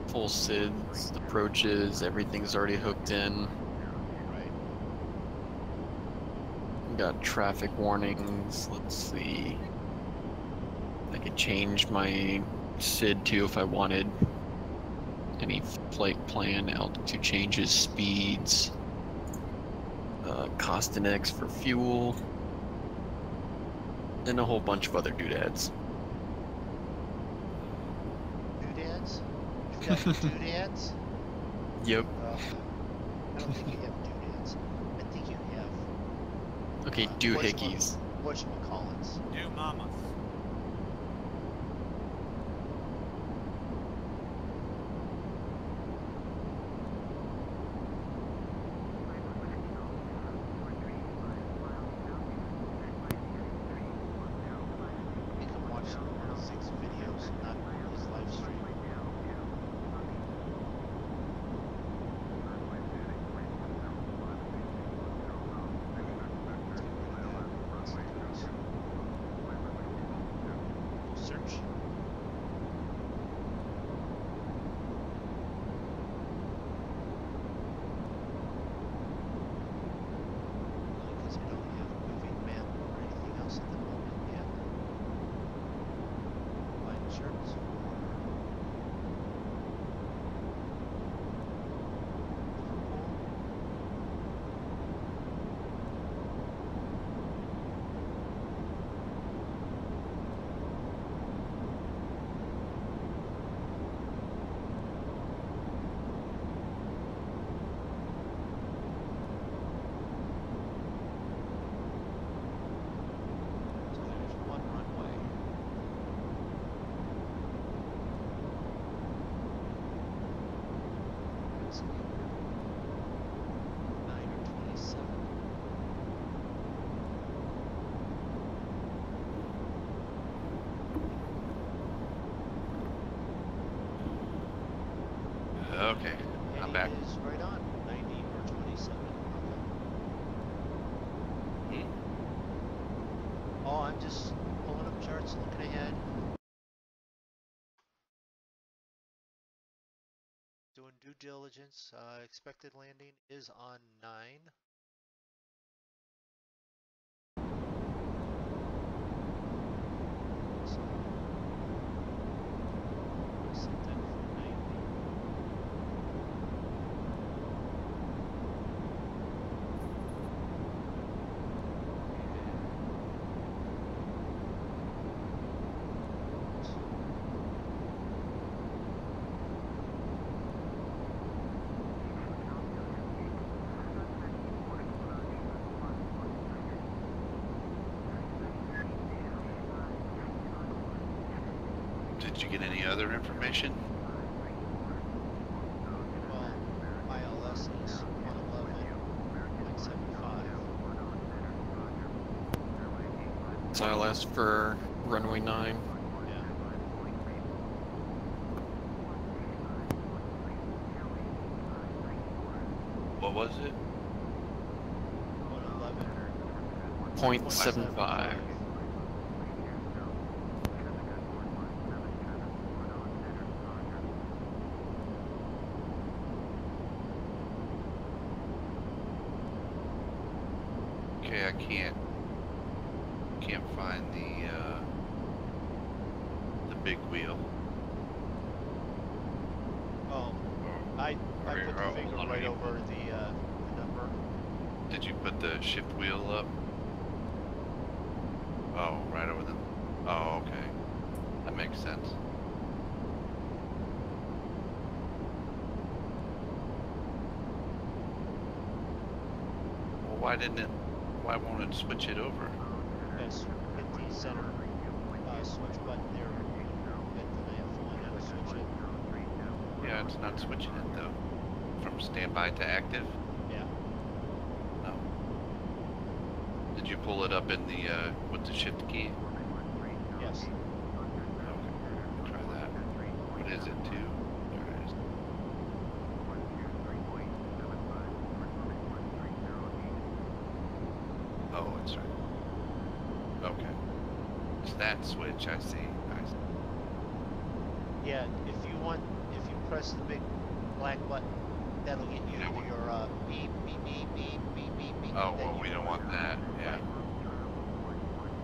Full SIDs, approaches, everything's already hooked in.
Right.
Got traffic warnings. Let's see. I could change my SID too if I wanted. Any flight plan, altitude changes, speeds, cost and X for fuel, and a whole bunch of other doodads.
Doodads? You've got doodads?
Yep.
I don't think you have doodads. I think you have.
Okay, doohickeys.
Whatchamacallits.
Do mamas.
You can watch six videos, not his live stream.
Okay, I'm
And
back.
he is right on, 90 or 27. Okay.
Hmm?
Oh, I'm just pulling up charts, looking ahead. Doing due diligence. Expected landing is on 9. So, set that for 90.
Did you get any other information?
Well, ILS is 111.75.
It's ILS for runway 9.
Yeah.
What was it?
0.75.
Okay, I can't find the big wheel.
Oh, I put the finger right over the number.
Did you put the shift wheel up? Oh, right over them. Oh, okay. That makes sense. Well, why won't it switch it over?
Yes, hit the center switch button there. Hit the F1, it'll switch it.
Yeah, it's not switching it though. From standby to active?
Yeah.
No. Did you pull it up in the with the shift key?
Yes.
Okay. Try that. What is it? 2? There it is. Oh, it's right. Okay. It's that switch, I see.
Yeah, if you press the big black button, that'll get you to your beep, beep, beep, beep, beep, beep, beep.
Oh, well, we don't want that. Yeah.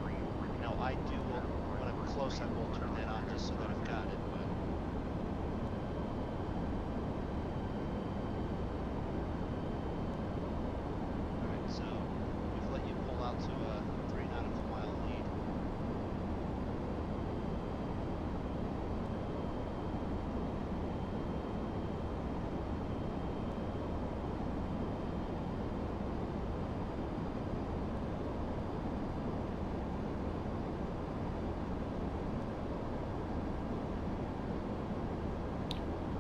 Right. Now, I do, when I'm close, I will turn that on just so that I've got it, but... Alright, so, we've let you pull out to a 3 nautical mile lead.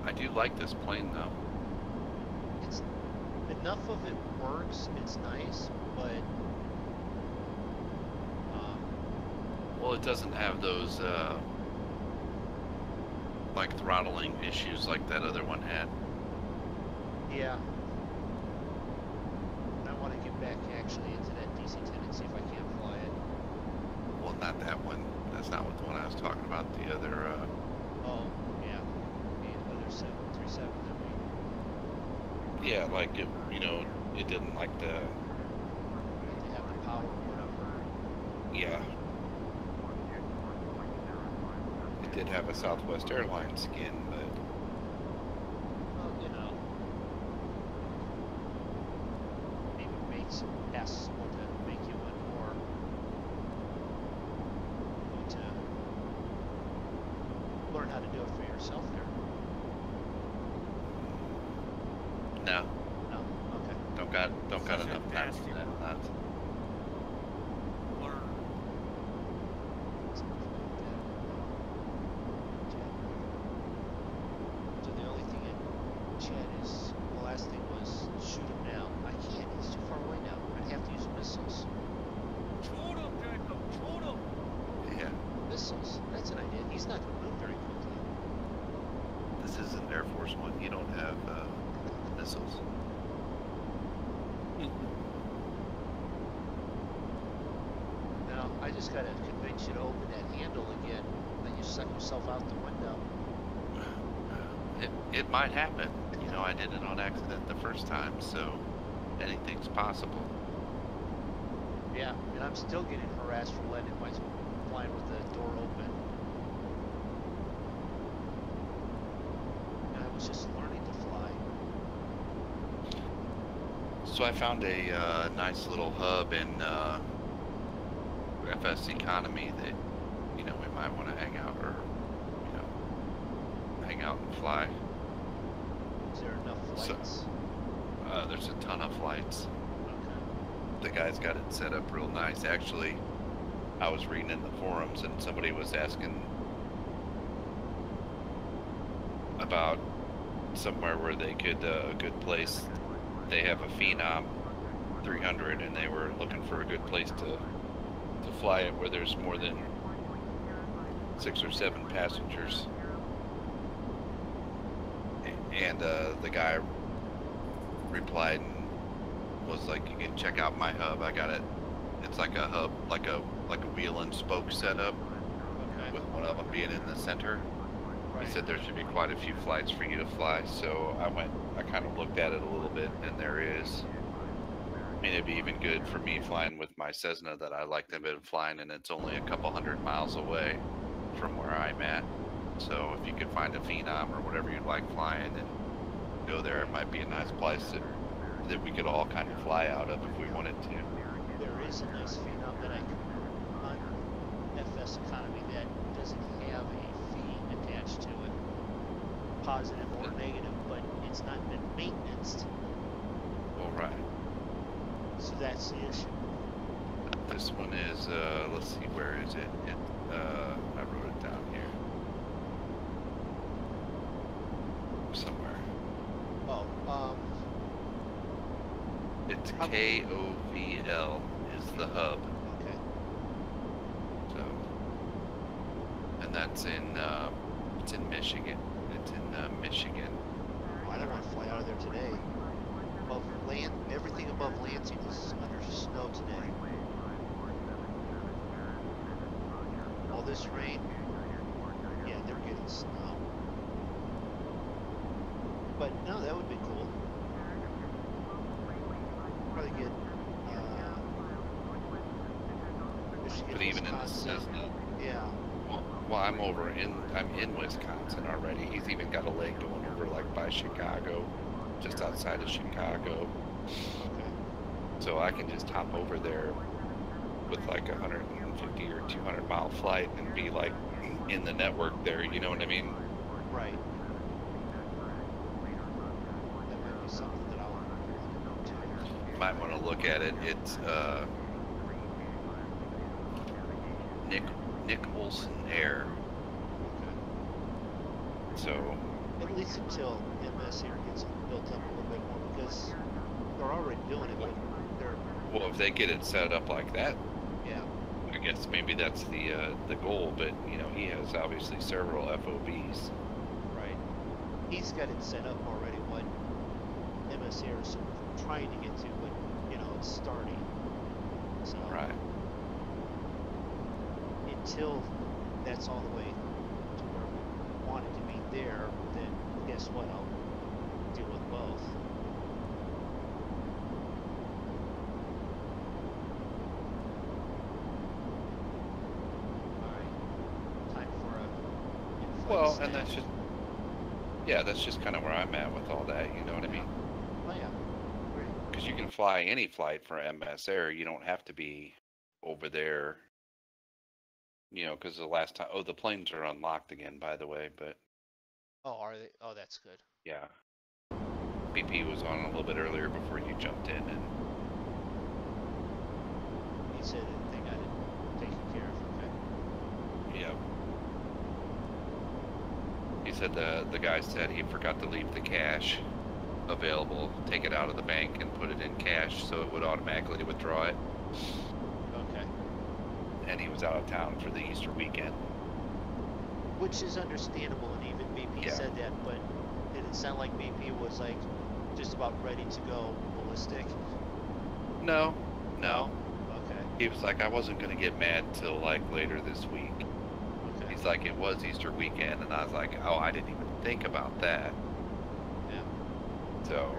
I do like this plane though.
It's enough of it works. It's nice, but
Well, it doesn't have those like throttling issues like that other one had.
yeah. I want to get back actually into that DC-10 and see if I can fly it.
Well, not that one. That's not what the one I was talking about. The other.
Oh, yeah. The other 737 that we
Yeah, like it. You know, it didn't like the.
have the power or whatever.
Yeah. It did have a Southwest Airlines skin, but.
Well, you know, maybe ask someone to make you one, or go to learn how to do it for yourself there.
No,
No? Okay.
don't got
Such a
enough time
nasty
for that.
word.
Not-
Learn.
So the only thing in chat is, the last thing was shoot him now. I can't, he's too far away now. I'd have to use missiles.
Shoot him, Jacob. Shoot him.
Yeah.
Missiles? That's an idea. He's not going to move very quickly.
Does this isn't Air Force One. You don't have missiles.
Now, I just gotta convince you to open that handle again. Then you suck yourself out the window.
It might happen. You know, I did it on accident the first time, so anything's possible.
Yeah, and I'm still getting harassed for letting my flying with the door open. And I was just learning to fly.
So I found a nice little hub in FS Economy that, you know, we might want to hang out or, you know, hang out and fly.
Is there enough flights?
There's a ton of flights.
Okay.
The guy's got it set up real nice. Actually, I was reading in the forums and somebody was asking about somewhere where they could, a good place. They have a Phenom 300 and they were looking for a good place to fly it where there's more than 6 or 7 passengers. And the guy replied and was like, you can check out my hub. I got it. It's like a hub, like a wheel and spoke setup,
Okay.
with one of them being in the center.
Right.
He said there should be quite a few flights for you to fly. So I kind of looked at it a little bit, and there is. I mean, it'd be even good for me flying with my Cessna that I like to been flying, and it's only a couple 100 miles away from where I'm at. So if you could find a Phenom or whatever you'd like flying and go there, it might be a nice place that we could all kind of fly out of if we wanted to.
There is a nice Phenom that I can on FS Economy that doesn't have a fee attached to it, positive or negative, but it's not been maintenanced,
All right.
so that's the issue.
This one is, let's see, where is it? I wrote it down here. Somewhere.
Oh,
It's KOVL is the hub.
okay.
So, and that's in, it's in Michigan. It's in Michigan.
Oh, I don't want to fly out of there today. Everything above Lansing is under snow today. All this rain, yeah, they're getting snow. But no, that would be cool. Probably get Michigan,
But even in the
Wisconsin.
Cessna,
Yeah.
well, I'm in Wisconsin already. He's even got a leg going over like by Chicago, just outside of Chicago.
Okay.
So I can just hop over there with like 150 or 200 mile flight and be like in the network there, you know what I mean?
Right. That might be something that I'll want to do.
You might want to look at it. It's Nick Olson Air.
Okay.
So
At least until MS here gets built up a little bit more, because they're already doing it, but they're,
well, if they get it set up like that,
yeah.
I guess maybe that's the goal. But you know, he has obviously several FOBs.
Right. He's got it set up already, what MS Air is trying to get to, but, you know, it's starting. So,
Right.
until that's all the way to where we want it to be there, then guess what? I'll deal with both. Alright. Time for a in-flight
Well,
snack.
and that's just kind of where I'm at with all that. You know what I mean?
Oh yeah. Great.
Because you can fly any flight for MS Air. You don't have to be over there. You know, because the last time, the planes are unlocked again, by the way. But
Oh, are they? Oh, that's good.
yeah, BP was on a little bit earlier before you jumped in, and
He said that they got it taken care of. Okay.
yeah, he said the guy said he forgot to leave the cash available, take it out of the bank and put it in cash, so it would automatically withdraw it.
Okay.
And he was out of town for the Easter weekend.
Which is understandable, and even BP
Yeah.
said that, but did it sound like BP was like just about ready to go ballistic?
No.
Okay.
He was like, I wasn't going to get mad till like later this week.
Okay.
He's like, it was Easter weekend, and I was like, oh, I didn't even think about that.
Yeah.
So,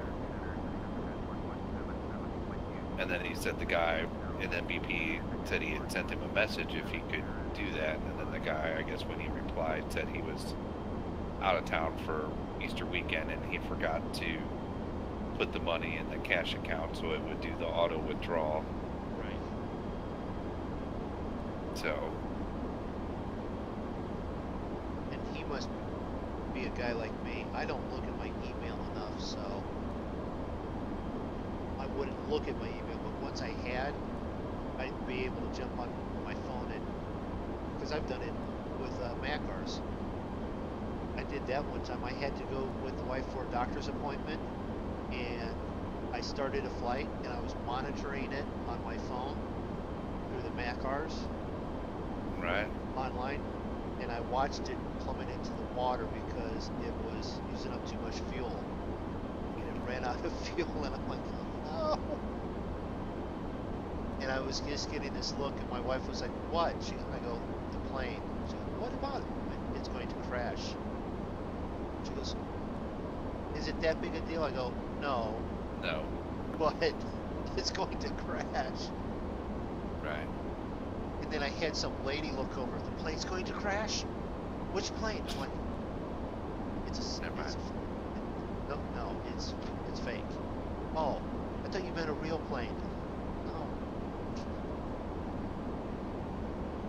and then he said the guy, and then BP said he had sent him a message if he could do that, and then the guy, I guess when he replied, said he was out of town for Easter weekend, and he forgot to put the money in the cash account so it would do the auto withdrawal.
Right.
So,
And he must be a guy like me. I don't look at my email enough, so I wouldn't look at my email. But once I had, I'd be able to jump on my phone and, because I've done it with Macars. I did that one time. I had to go with the wife for a doctor's appointment, and I started a flight, and I was monitoring it on my phone through the Macars.
right.
Online, and I watched it plummet into the water because it was using up too much fuel, and it ran out of fuel, and I'm like, oh no. And I was just getting this look, and my wife was like, what? I go, the plane. She goes, what about it? It's going to crash. She goes, is it that big a deal? I go, no, but it's going to crash.
Right.
And then I had some lady look over. The plane's going to crash? Which plane? I'm like,
Never mind.
no, it's fake. Oh, I thought you meant a real plane. No.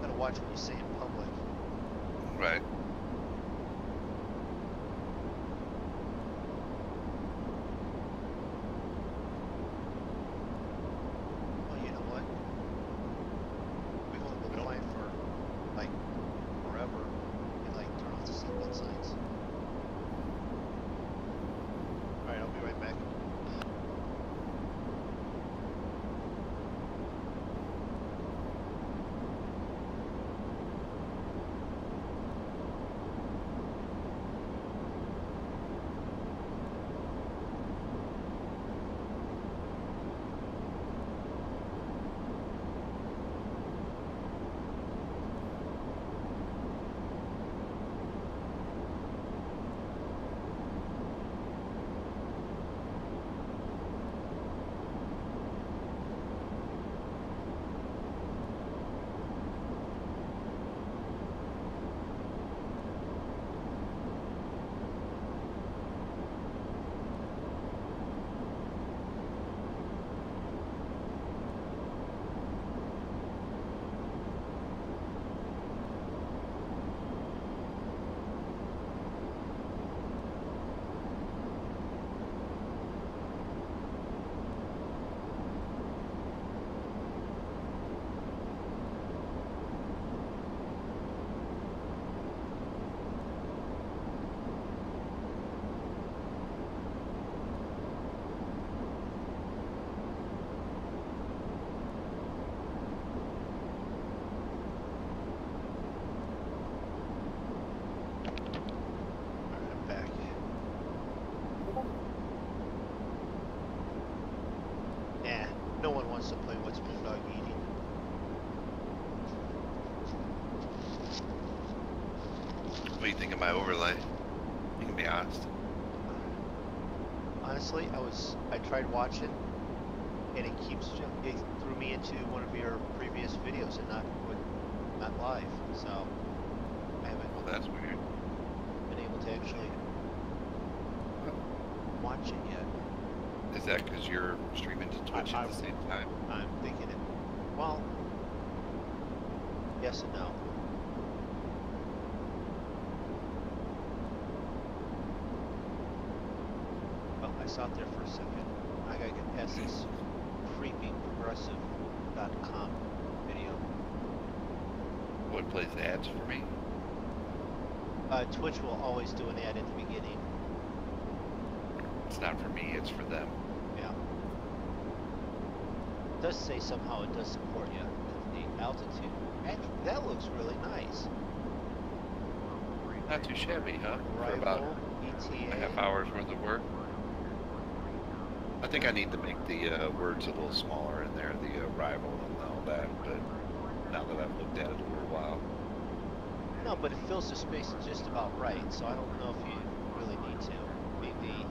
Gotta watch what you say in public.
Right.
Well, you know what? We've only been flying for like forever. And like turn off the seatbelt signs. Alright, I'll be right back. No one wants to play What's MoonDog Eating.
What do you think of my overlay? You can be honest.
Honestly, I tried watching, and it threw me into one of your previous videos and not live. So I haven't
Well, that's weird.
been able to actually watch it yet.
Is that because you're streaming to Twitch at the same time?
I'm thinking it. Well, yes and no. Oh, I saw it there for a second. I gotta get past this creepy progressive.com video.
What plays ads for me?
Twitch will always do an ad at the beginning.
It's not for me, it's for them.
Yeah. It does say somehow it does support you with the altitude. And that looks really nice.
Not too shabby, huh? For
Arrival,
about
ETA.
a half hour's worth of work. I think I need to make the words a little smaller in there, the arrival and all that, but now that I've looked at it a little while.
No, but it fills the space just about right, so I don't know if you really need to. Maybe.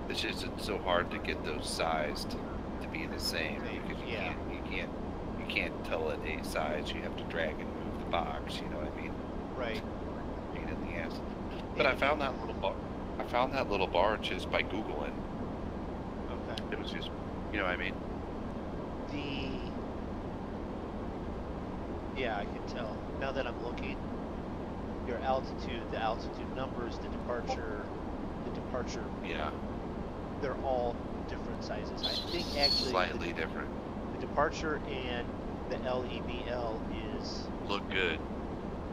It's just it's so hard to get those sized to be the same because you can't tell it a size. You have to drag and move the box. You know what I mean?
Right.
Pain in the ass. But I found that little bar. I found that little bar just by Googling.
Okay.
It was just, you know what I mean?
Yeah, I can tell. Now that I'm looking, your altitude, the altitude numbers, the departure.
Yeah.
They're all different sizes. I think actually
Slightly different.
the departure and the LEBL is
Look good.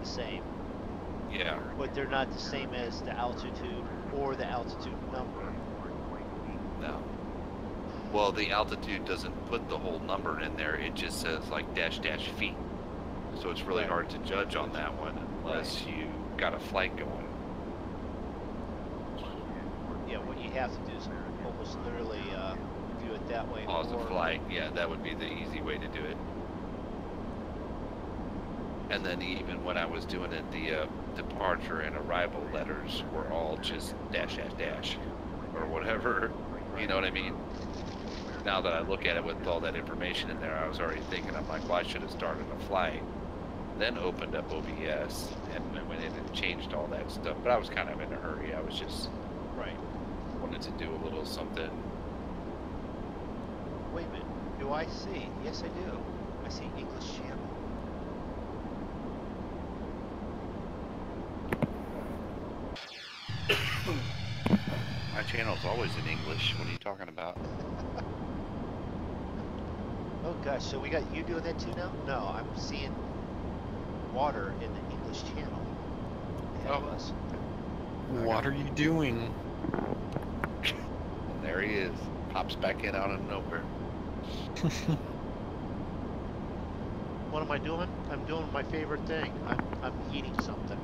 the same,
Yeah.
but they're not the same as the altitude or the altitude number.
No. Well, the altitude doesn't put the whole number in there. It just says like dash feet. So it's really
Right.
hard to judge on that one unless you got a flight going.
Yeah, what you have to do is almost literally view it that way.
Pause the
or-
flight. Yeah, that would be the easy way to do it. And then even when I was doing it, the departure and arrival letters were all just dash or whatever. You know what I mean? Now that I look at it with all that information in there, I was already thinking, I'm like, well, I should have started a flight, then opened up OBS and went in and changed all that stuff. But I was kind of in a hurry. I was just
Right.
wanted to do a little something.
Wait a minute. Do I see? Yes, I do. I see English Channel.
My channel's always in English. What are you talking about?
Oh gosh, so we got you doing that too now? No, I'm seeing water in the English Channel ahead of us.
What are you doing?
And there he is. Pops back in out of nowhere.
What am I doing? I'm doing my favorite thing. I'm eating something.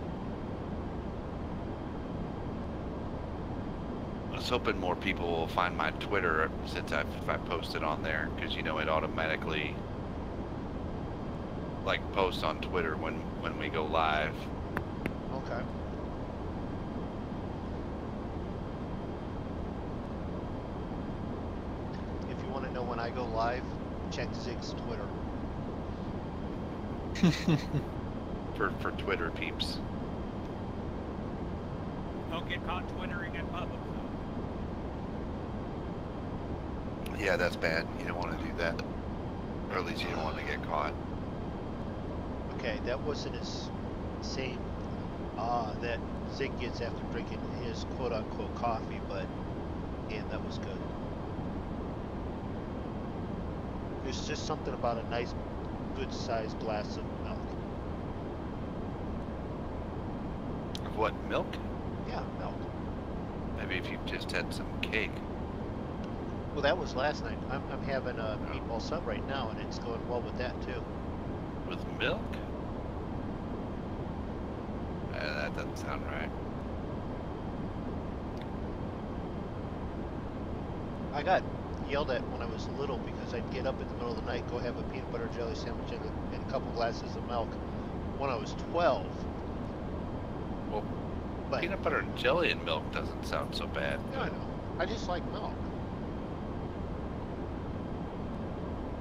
I was hoping more people will find my Twitter since I posted on there, because you know it automatically like posts on Twitter when we go live.
Okay. If you want to know when I go live, check Zig's Twitter.
For Twitter peeps.
Don't get caught twittering in public.
Yeah, that's bad. You don't want to do that. Or at least you don't want to get caught.
Okay, that wasn't as same that Zig gets after drinking his quote-unquote coffee, but damn, that was good. There's just something about a nice, good-sized glass of milk.
Of what, milk?
Yeah, milk.
Maybe if you just had some cake.
Well, that was last night. I'm having a meatball sub right now, and it's going well with that too.
With milk? That doesn't sound right.
I got yelled at when I was little because I'd get up in the middle of the night, go have a peanut butter jelly sandwich and a couple glasses of milk when I was 12.
Well,
But
peanut butter and jelly and milk doesn't sound so bad.
yeah, I know. I just like milk.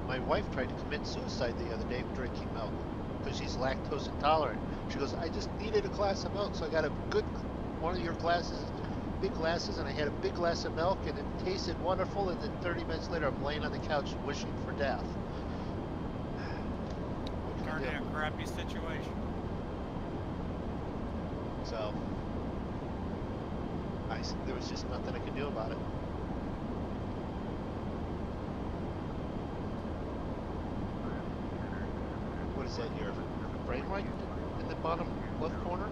My wife tried to commit suicide the other day drinking milk because she's lactose intolerant. She goes, I just needed a glass of milk, so I got a good one of your glasses, big glasses, and I had a big glass of milk, and it tasted wonderful. And then 30 minutes later, I'm laying on the couch wishing for death. What can
Turned
you
in
do?
a crappy situation.
So, there was just nothing I could do about it. What is that, your frame rate in the bottom left corner?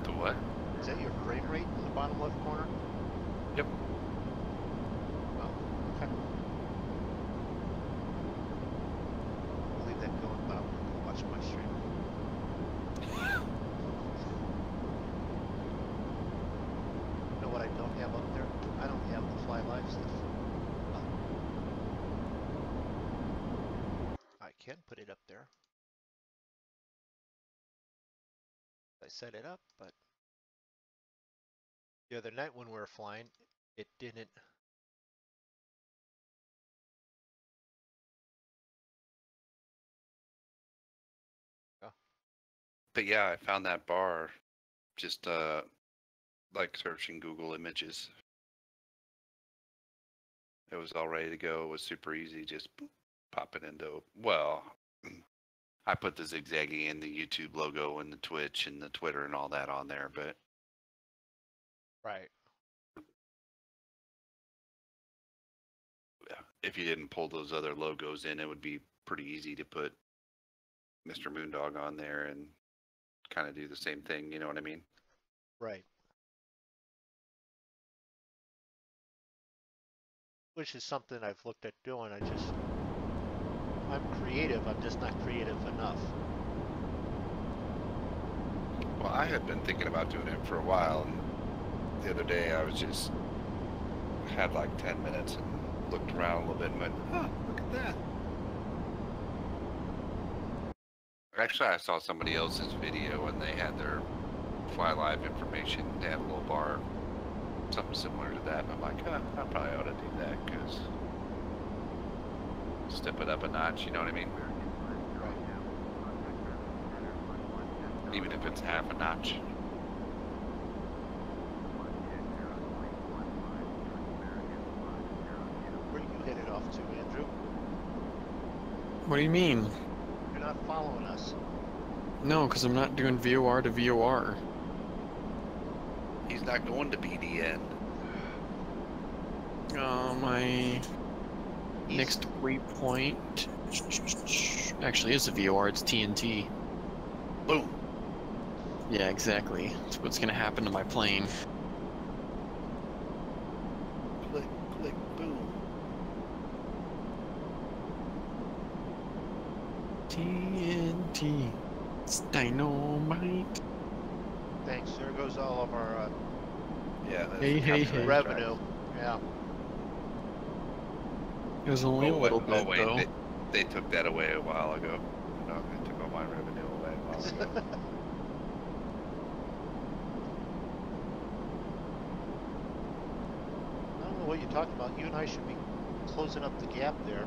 The what?
Is that your frame rate in the bottom left corner?
Yep.
Oh, okay. We'll leave that going, Bob. can put it up there. I set it up, but the other night when we were flying, it didn't.
But yeah, I found that bar just like searching Google Images. It was all ready to go. It was super easy. Just boop, pop it into. Well, I put the zigzagging and the YouTube logo and the Twitch and the Twitter and all that on there, but
Right.
if you didn't pull those other logos in, it would be pretty easy to put Mr. Moondog on there and kind of do the same thing. You know what I mean?
Right. Which is something I've looked at doing. I'm creative. I'm just not creative enough.
Well, I had been thinking about doing it for a while, and the other day I was just had like 10 minutes and looked around a little bit and went, oh, look at that. Actually, I saw somebody else's video and they had their fly live information. They had a little bar, something similar to that. And I'm like, I probably ought to do that because step it up a notch, you know what I mean? Even if it's half a notch.
Where are you headed off to, Andrew?
What do you mean?
You're not following us.
No, because I'm not doing VOR to VOR.
He's not going to BDN.
My next waypoint actually is a VOR. It's TNT.
Boom.
Yeah, exactly. That's what's gonna happen to my plane.
Click, click, boom.
TNT. It's dynamite.
Thanks. There goes all of our
Yeah. That's
Hey.
revenue. Yeah.
It was only a little bit,
wait,
though.
they took that away a while ago. No, they took all my revenue away a while ago.
I don't know what you're talking about. You and I should be closing up the gap there.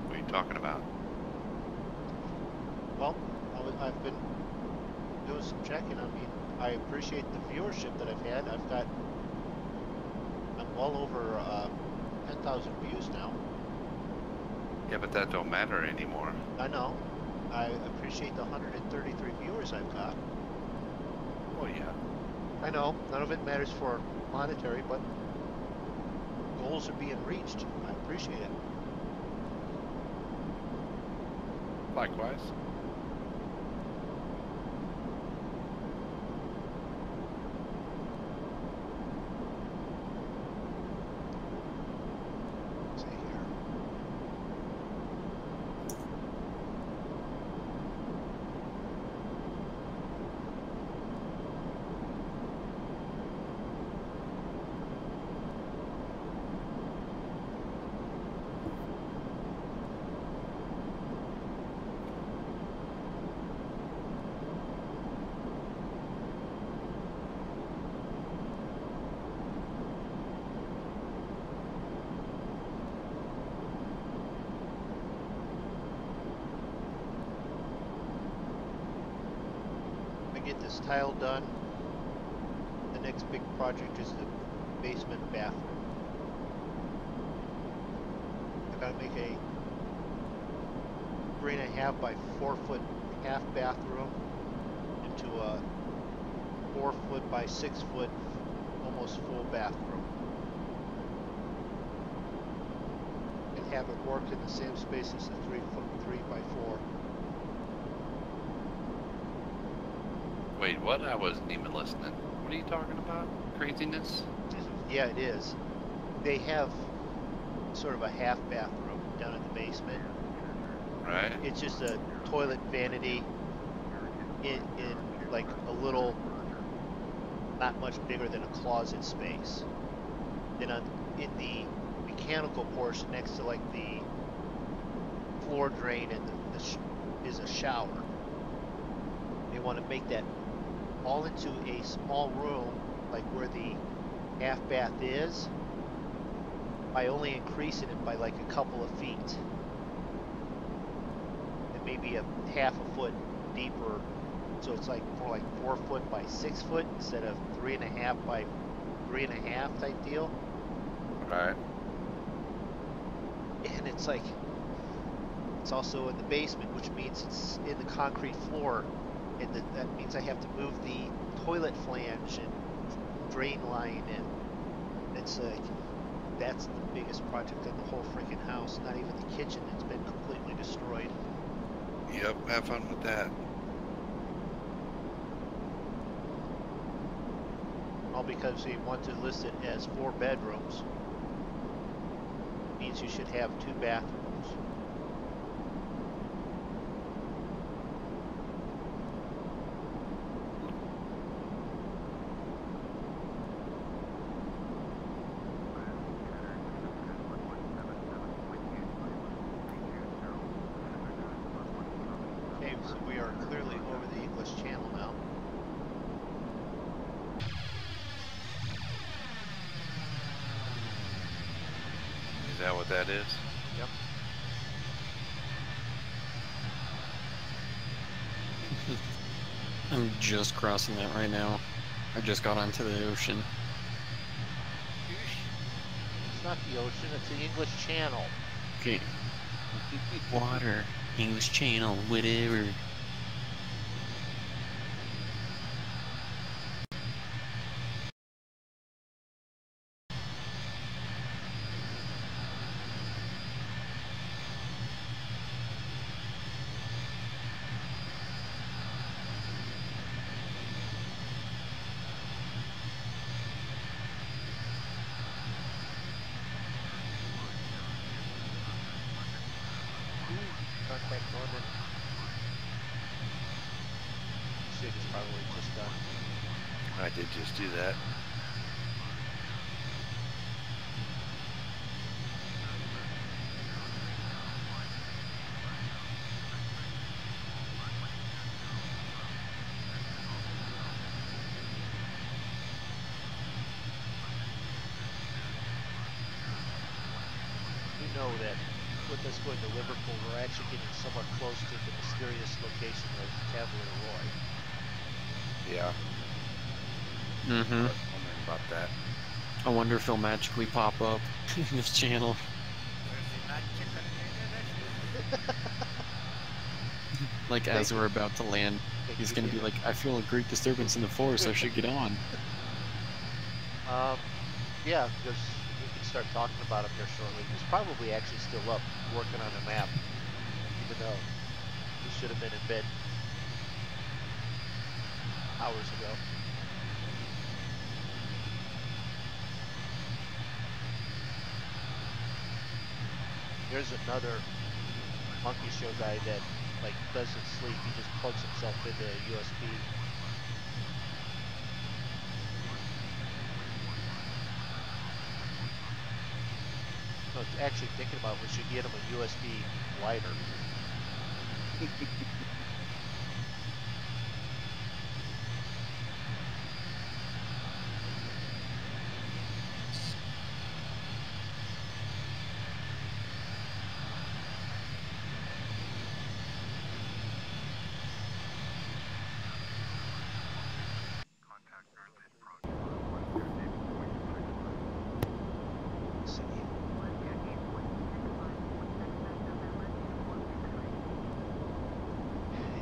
What are you talking about?
Well, I've been doing some checking. I mean, I appreciate the viewership that I've had. I'm well over 10,000 views now.
Yeah, but that don't matter anymore.
I know. I appreciate the 133 viewers I've got.
Well, yeah.
I know, none of it matters for monetary, but goals are being reached. I appreciate it.
Likewise.
See here. Get this tile done. The next big project is the basement bathroom. I gotta make a 3.5 by 4 foot half bathroom into a 4 foot by 6 foot almost full bathroom. And have it work in the same space as the 3 by 4.
Wait, what? I wasn't even listening. What are you talking about? Craziness?
Yeah, it is. They have sort of a half bathroom down in the basement.
Right?
It's just a toilet vanity in like a little, not much bigger than a closet space. Then in the mechanical portion next to like the floor drain and is a shower. They want to make that all into a small room, like where the half bath is, by only increasing it by like a couple of feet. And maybe a half a foot deeper, so it's like more like 4 foot by 6 foot instead of 3.5 by 3.5 type deal.
Right.
And it's like, it's also in the basement, which means it's in the concrete floor, and that means I have to move the toilet flange and drain line, and it's like, that's the biggest project in the whole freaking house. Not even the kitchen that's been completely destroyed.
Yep, have fun with that.
All because they want to list it as 4 bedrooms. Means you should have 2 bathrooms. Okay, so we are clearly over the English Channel now.
Is that what that is?
Yep.
I'm just crossing that right now. I just got onto the ocean.
It's not the ocean, it's the English Channel.
Okay. Water, English Channel, whatever.
Contact Norman. Sig is probably just done.
I did just do that.
You know that with us going to Liverpool, we're actually getting somewhat close to the mysterious location of Cavalier Roy.
Yeah.
Mm-hmm.
I was wondering about that.
I wonder if he'll magically pop up in this channel. Like as we're about to land, he's gonna be like, I feel a great disturbance in the force, I should get on.
Yeah, because we can start talking about him here shortly. He's probably actually still up working on a map, even though he should have been in bed hours ago. There's another monkey show guy that like doesn't sleep. He just plugs himself into a USB. I was actually thinking about we should get him a USB lighter.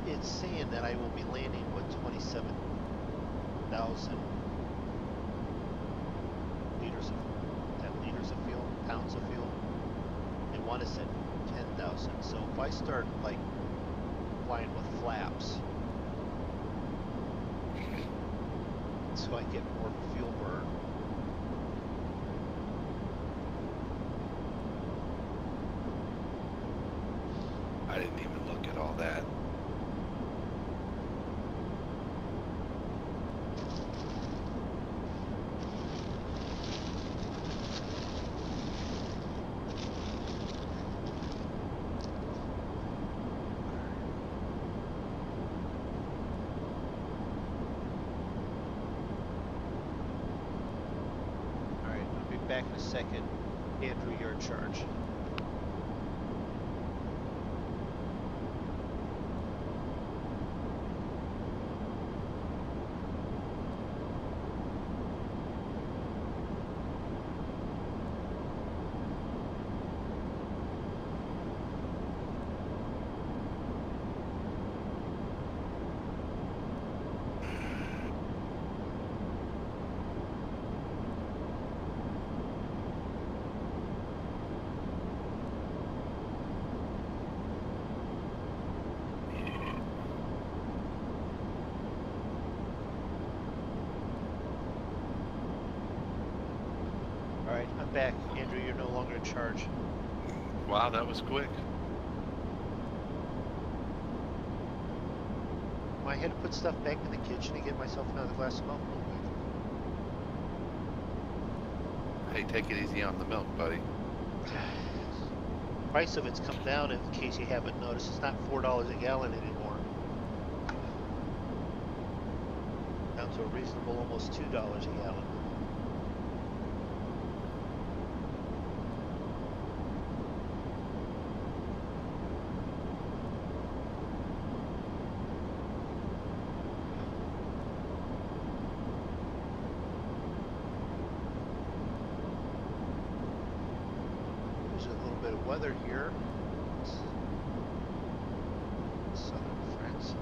It's saying that I will be landing with 27,000 liters of fuel, pounds of fuel. They want us at 10,000. So if I start like flying with flaps, so I get more fuel burn.
I didn't even look at all that.
back in a second. Andrew, you're in charge. Alright, I'm back. Andrew, you're no longer in charge.
Wow, that was quick.
I had to put stuff back in the kitchen and get myself another glass of milk real quick.
Hey, take it easy on the milk, buddy.
Price of it's come down, in case you haven't noticed. It's not $4 a gallon anymore. Down to a reasonable almost $2 a gallon. Weather here. Southern France.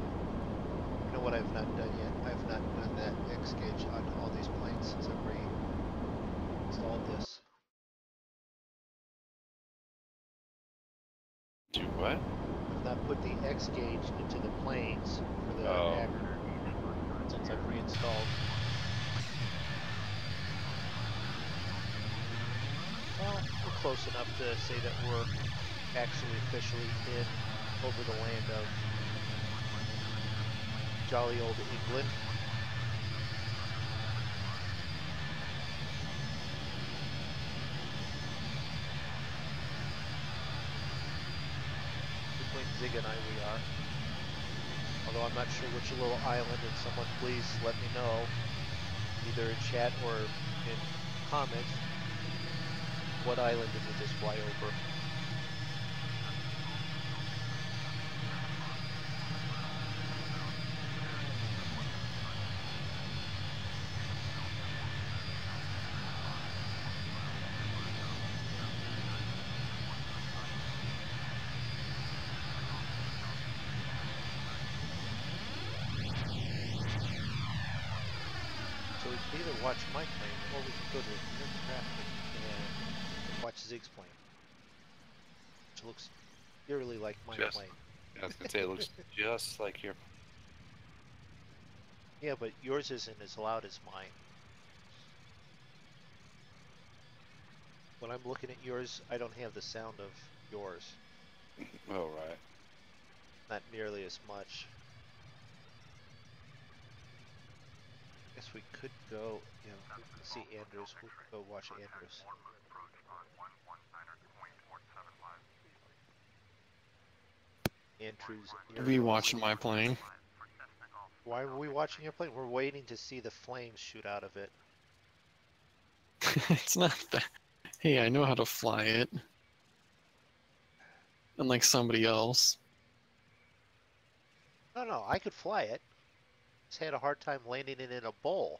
You know what I've not done yet? I've not done that X gauge on all these planes since I've reinstalled this.
Do what?
I've not put the X gauge into the planes for the aggregator since I've reinstalled. Well, we're close enough to say that we're actually officially in over the land of jolly old England. Between Zig and I we are. Although I'm not sure which little island, and someone please let me know, either in chat or in comments, what island did we just fly over? So we can either watch my plane, or we can go to the traffic and watch Zig's plane, which looks eerily like my plane.
I was gonna say it looks just like your.
Yeah, but yours isn't as loud as mine. When I'm looking at yours, I don't have the sound of yours.
Oh right.
Not nearly as much. Guess we could go, you know, we can see Andrews. We could go watch Andrews. Andrews.
Be watching my plane.
Why are we watching your plane? We're waiting to see the flames shoot out of it.
It's not that. Hey, I know how to fly it. Unlike somebody else.
No, I could fly it. Just had a hard time landing it in a bowl.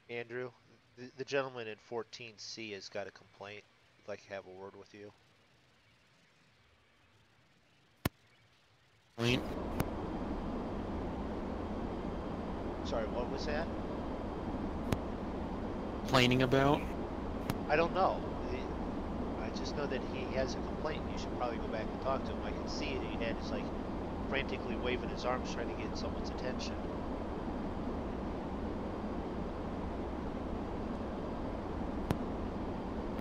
Andrew, the gentleman in 14C has got a complaint. He'd like to have a word with you.
Plane.
Sorry, what was that?
Complaining about?
I don't know. I just know that he has a complaint. You should probably go back and talk to him. I can see it. He had his, like, frantically waving his arms trying to get someone's attention.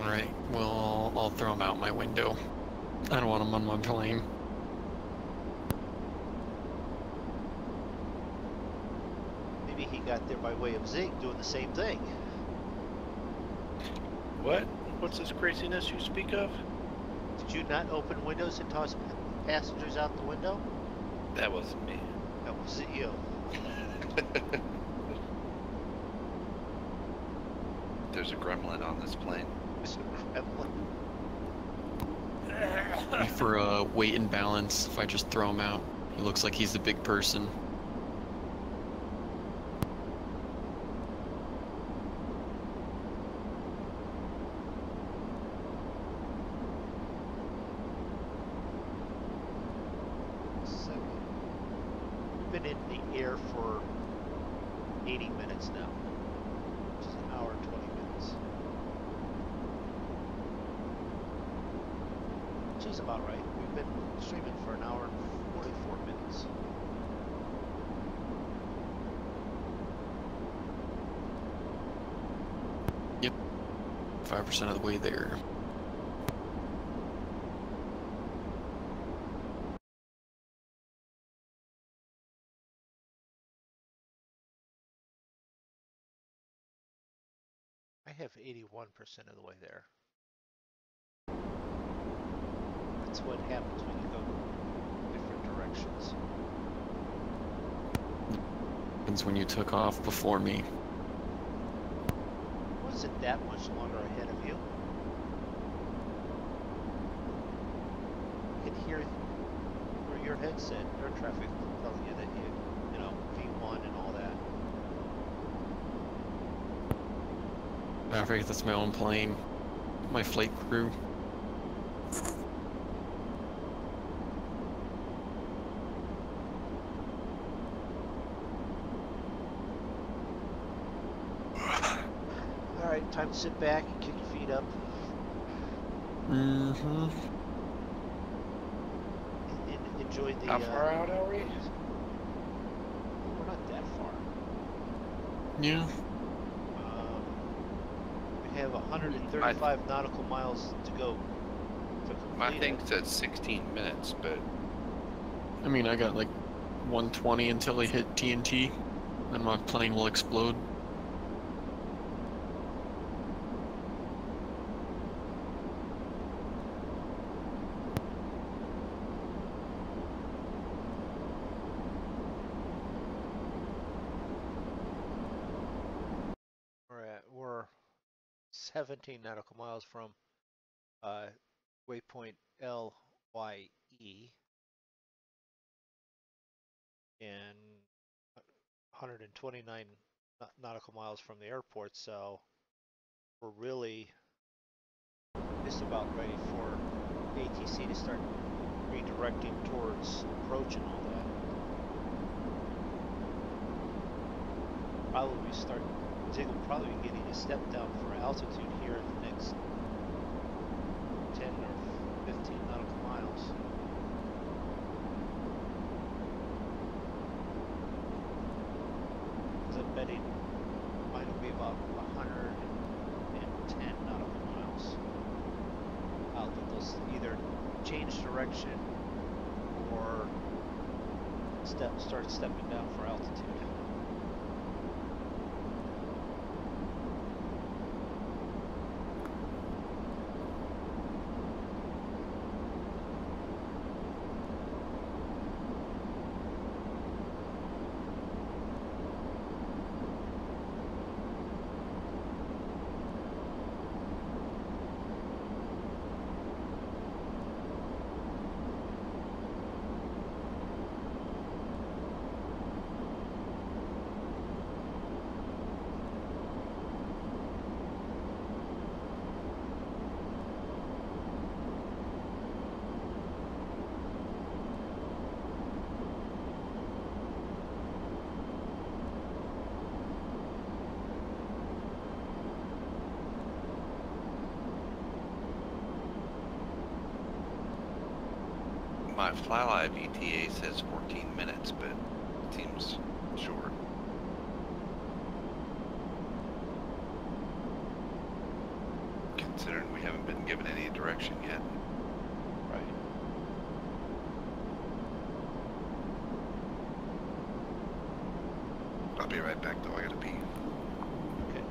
Alright, well, I'll throw him out my window. I don't want him on my plane.
Maybe he got there by way of Zig doing the same thing.
What? What's this craziness you speak of?
Did Did you not open windows and toss passengers out the window?
That wasn't me.
That wasn't you.
There's a gremlin on this plane.
It's a gremlin.
For weight and balance, if I just throw him out, he looks like he's the big person.
We've been in the air for 80 minutes now, which is an hour and 20 minutes. Which is about right. We've been streaming for an hour and 44 minutes.
Yep. 5% of the way there.
I have 81% of the way there. That's what happens when you go different directions.
Happens when you took off before me.
Wasn't that much longer ahead of you. You can hear through your headset air traffic telling you that you know, V1 and all that.
I forget that's my own plane. My flight crew.
Alright, time to sit back and kick your feet up.
Mm-hmm.
And enjoy the...
How far out are we?
Well, we're not that far.
Yeah.
We have 135 nautical miles to go to complete
My thing
it.
said 16 minutes, but
I mean, I got like 120 until I hit TNT, then my plane will explode.
We're 17 nautical miles from waypoint LYE and 129 nautical miles from the airport, so we're really just about ready for ATC to start redirecting towards approach and all that. Zig will probably be getting a step down for altitude here in the next 10 or 15 nautical miles. Because I'm betting mine will be about 110 nautical miles out, that they'll either change direction or start stepping down for altitude.
my FlyLive ETA says 14 minutes, but it seems short. Considering we haven't been given any direction yet.
Right.
I'll be right back though, I gotta pee.
Okay.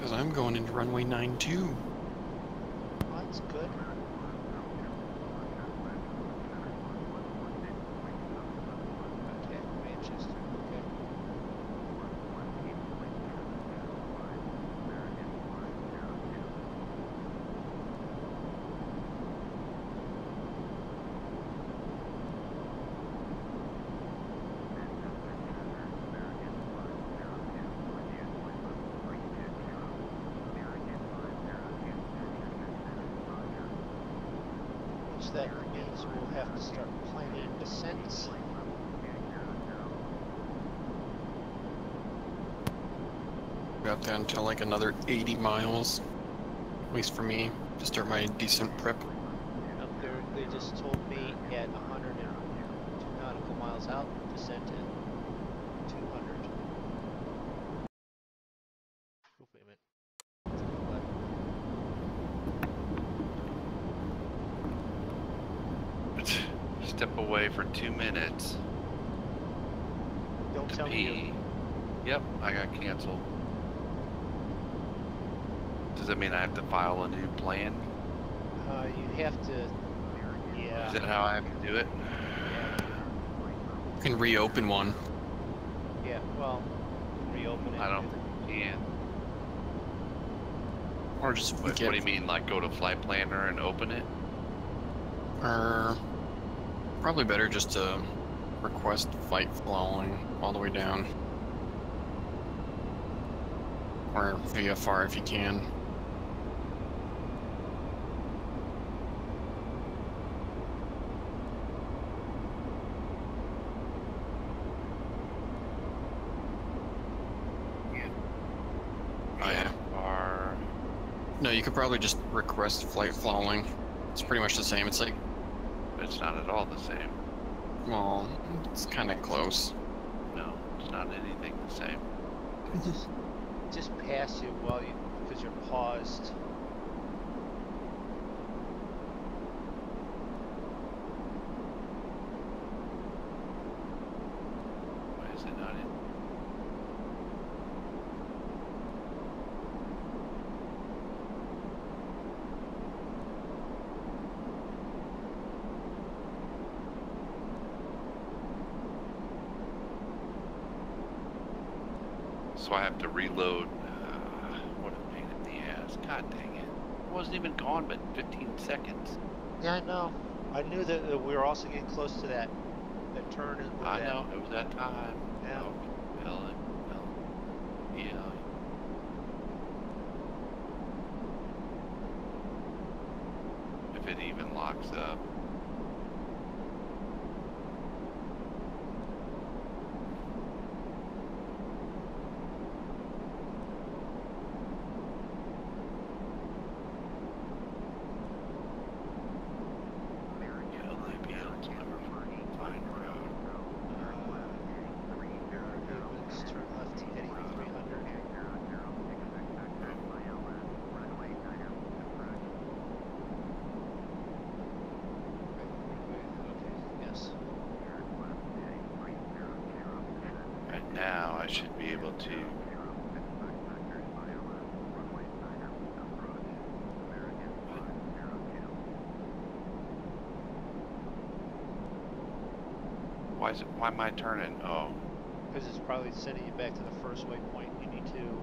Because I'm going into runway 92.
Oh, that's good. Okay, Manchester. Okay. Which that means we'll have to start planning descents.
Got down to like another 80 miles, at least for me, to start my descent prep.
Up there, they just told me at 102 nautical miles out, descent at 200. Oh, wait a minute.
Step away for 2 minutes.
Don't
to
tell me you.
pee. Yep, I got canceled. Does that mean I have to file a new plan?
You have to. Yeah.
Is that how I have to do it?
You can reopen one.
Yeah. Well, reopen it.
I don't think you can.
Or just
What do you mean, like go to Flight Planner and open it?
Or probably better just to request flight following all the way down. Or VFR if you can.
IFR.
No, you could probably just request flight following. It's pretty much the same. It's like,
It's not at all the same.
well, it's kind of close.
No, it's not anything the same.
Just pass you while you, because you're paused.
Why is it not in? So I have to reload. What a pain in the ass. God dang it. It wasn't even gone but 15 seconds.
Yeah, I know. I knew that we were also getting close to that turn.
I know. It was that time.
Yeah.
Oh, yeah. If it even locks up.
Turn left, heading 300. Okay, yes.
Right now, I should be able to. Why am I turning? Oh.
Because it's probably sending you back to the first waypoint. You need to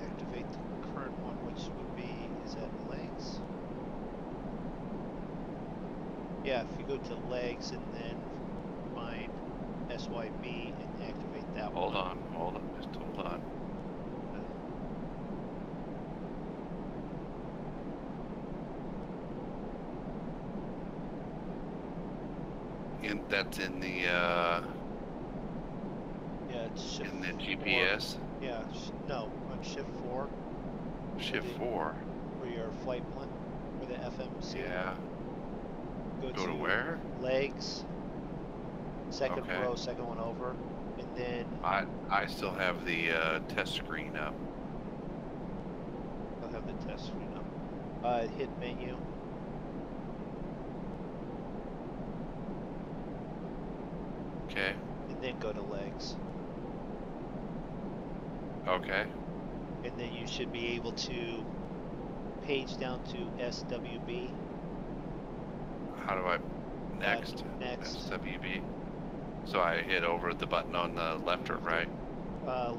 activate the current one, which would be, is that legs? Yeah, if you go to legs and then find SYB and activate that one.
Hold on, just hold on. And that's in the
yeah, it's shift
in the
4.
GPS.
Yeah, no, on shift 4.
Shift 4.
For your flight plan, for the FMC.
Yeah.
Go
to where?
legs. Second
Okay.
row, second one over, and then
I still have the test screen up.
I'll have the test screen up. Hit menu.
Okay.
And then go to legs.
Okay.
And then you should be able to page down to SWB.
How do I next?
Next.
SWB. So I hit over the button on the left or right?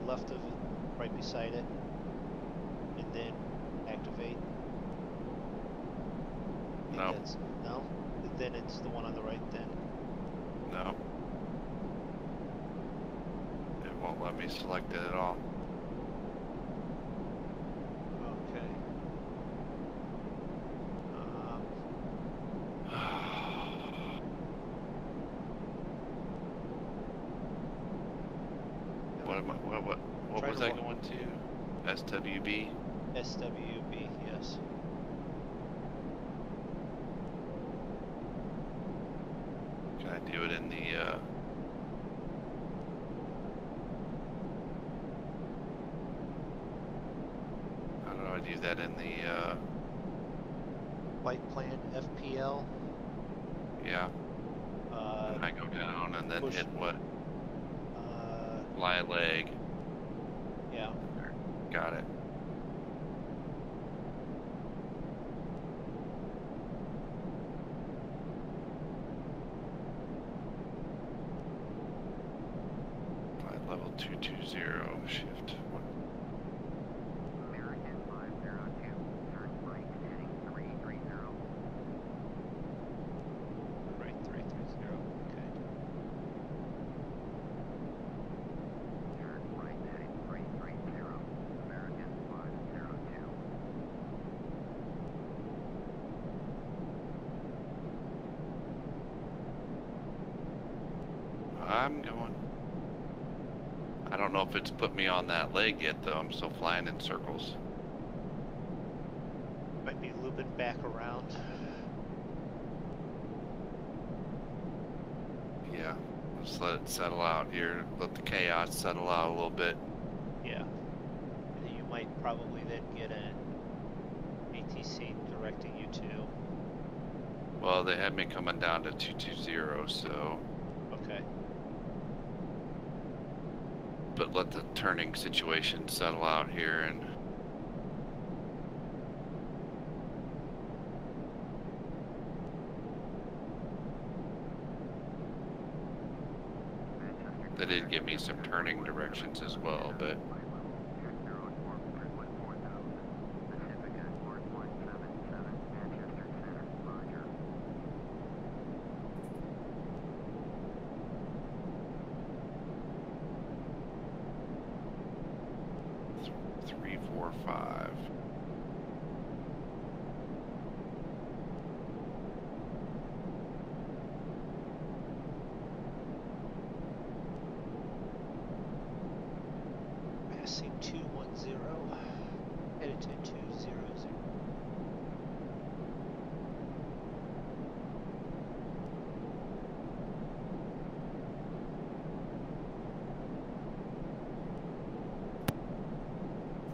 Left of it, right beside it, and then activate.
No.
No? Then it's the one on the right then.
No. It won't let me select it at all.
Okay.
What was I going to? SWB?
SWB, yes.
Can I do it in the how do I do that in the
Flight plan FPL.
yeah. And I go down and then hit what?
Fly
leg.
Yeah.
Got it. Flight level 220 shift. What?
American 502, turn right heading 330.
Right, 330. Okay.
Turn right heading 330. American 502.
I'm going. I don't know if it's put me on that leg yet though. I'm still flying in circles.
Might be looping back around.
Yeah. Just let it settle out here. Let the chaos settle out a little bit.
Yeah. And then you might probably then get an ATC directing you to.
Well, they had me coming down to 220, so.
Okay.
But let the turning situation settle out here and. They did give me some turning directions as well, but. Three, 4, 5.
Passing 210. Headed to 200.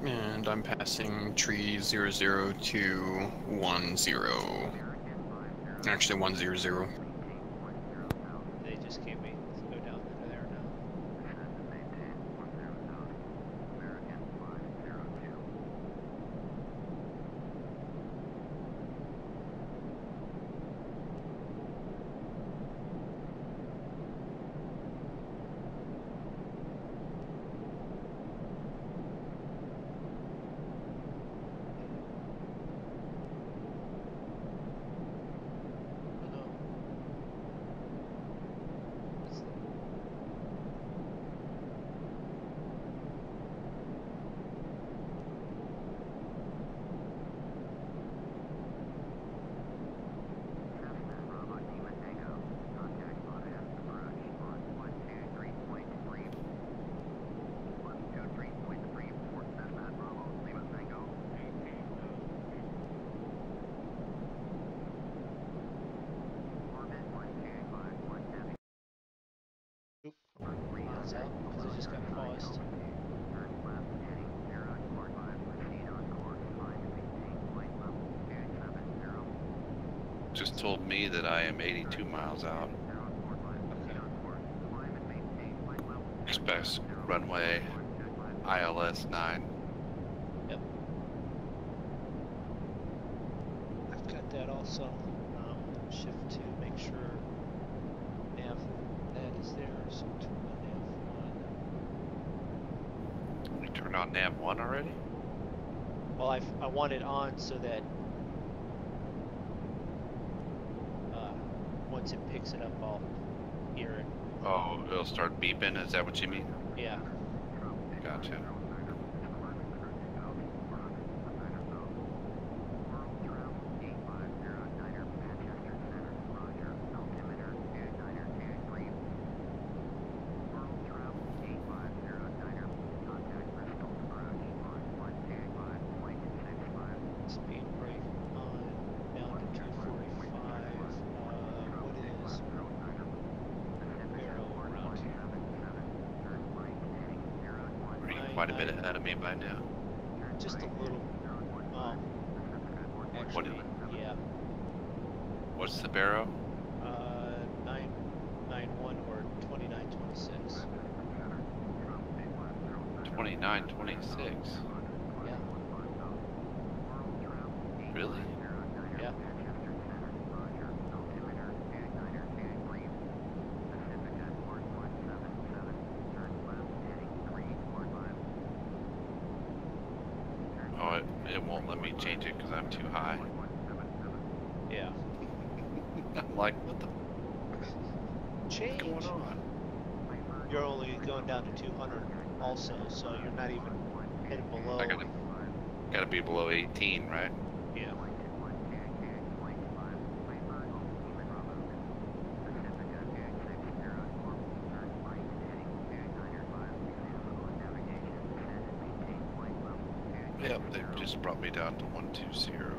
And I'm passing tree 00210. Actually 100.
They just gave me go down through there now.
Descend and maintain 10,000. American 502.
Oh no. What's that?
Cessna Bravo Lima Tango. Contact automatic approach on 123.3. 123.34. Cessna Bravo Lima Tango.
18,000 feet.
Orbit 1251 heavy.
Oop.
Over 300
Miles out because it just got
assigned
paused.
altitude. Turn left heading 0 toward 5. Proceed on course. Climb and maintain flight level 270.
Just told me that I am 82 miles out.
Okay.
Express runway ILS 9.
Yep. I've got that also. Shift to make sure nav that is there. So turn on nav 1.
We turned on nav 1 already?
Well, I want it on so that once it picks it up, I'll hear it.
Oh, it'll start beeping. Is that what you mean?
Yeah.
Gotcha.
Speed brake on, down to 245. What is Barrow route?
Are you quite a bit ahead of me by now?
Just a little. Well, actually, yeah.
What's the Barrow?
991 or 2926.
2926.
Yeah.
Really?
Yeah.
Oh, it won't let me change it because I'm too high.
Yeah.
I'm like, what the
Change.
going on?
You're only going down to 200 also, so you're not even heading below.
I gotta be below 18, right?
Yeah.
Yep, they just brought me down to 120.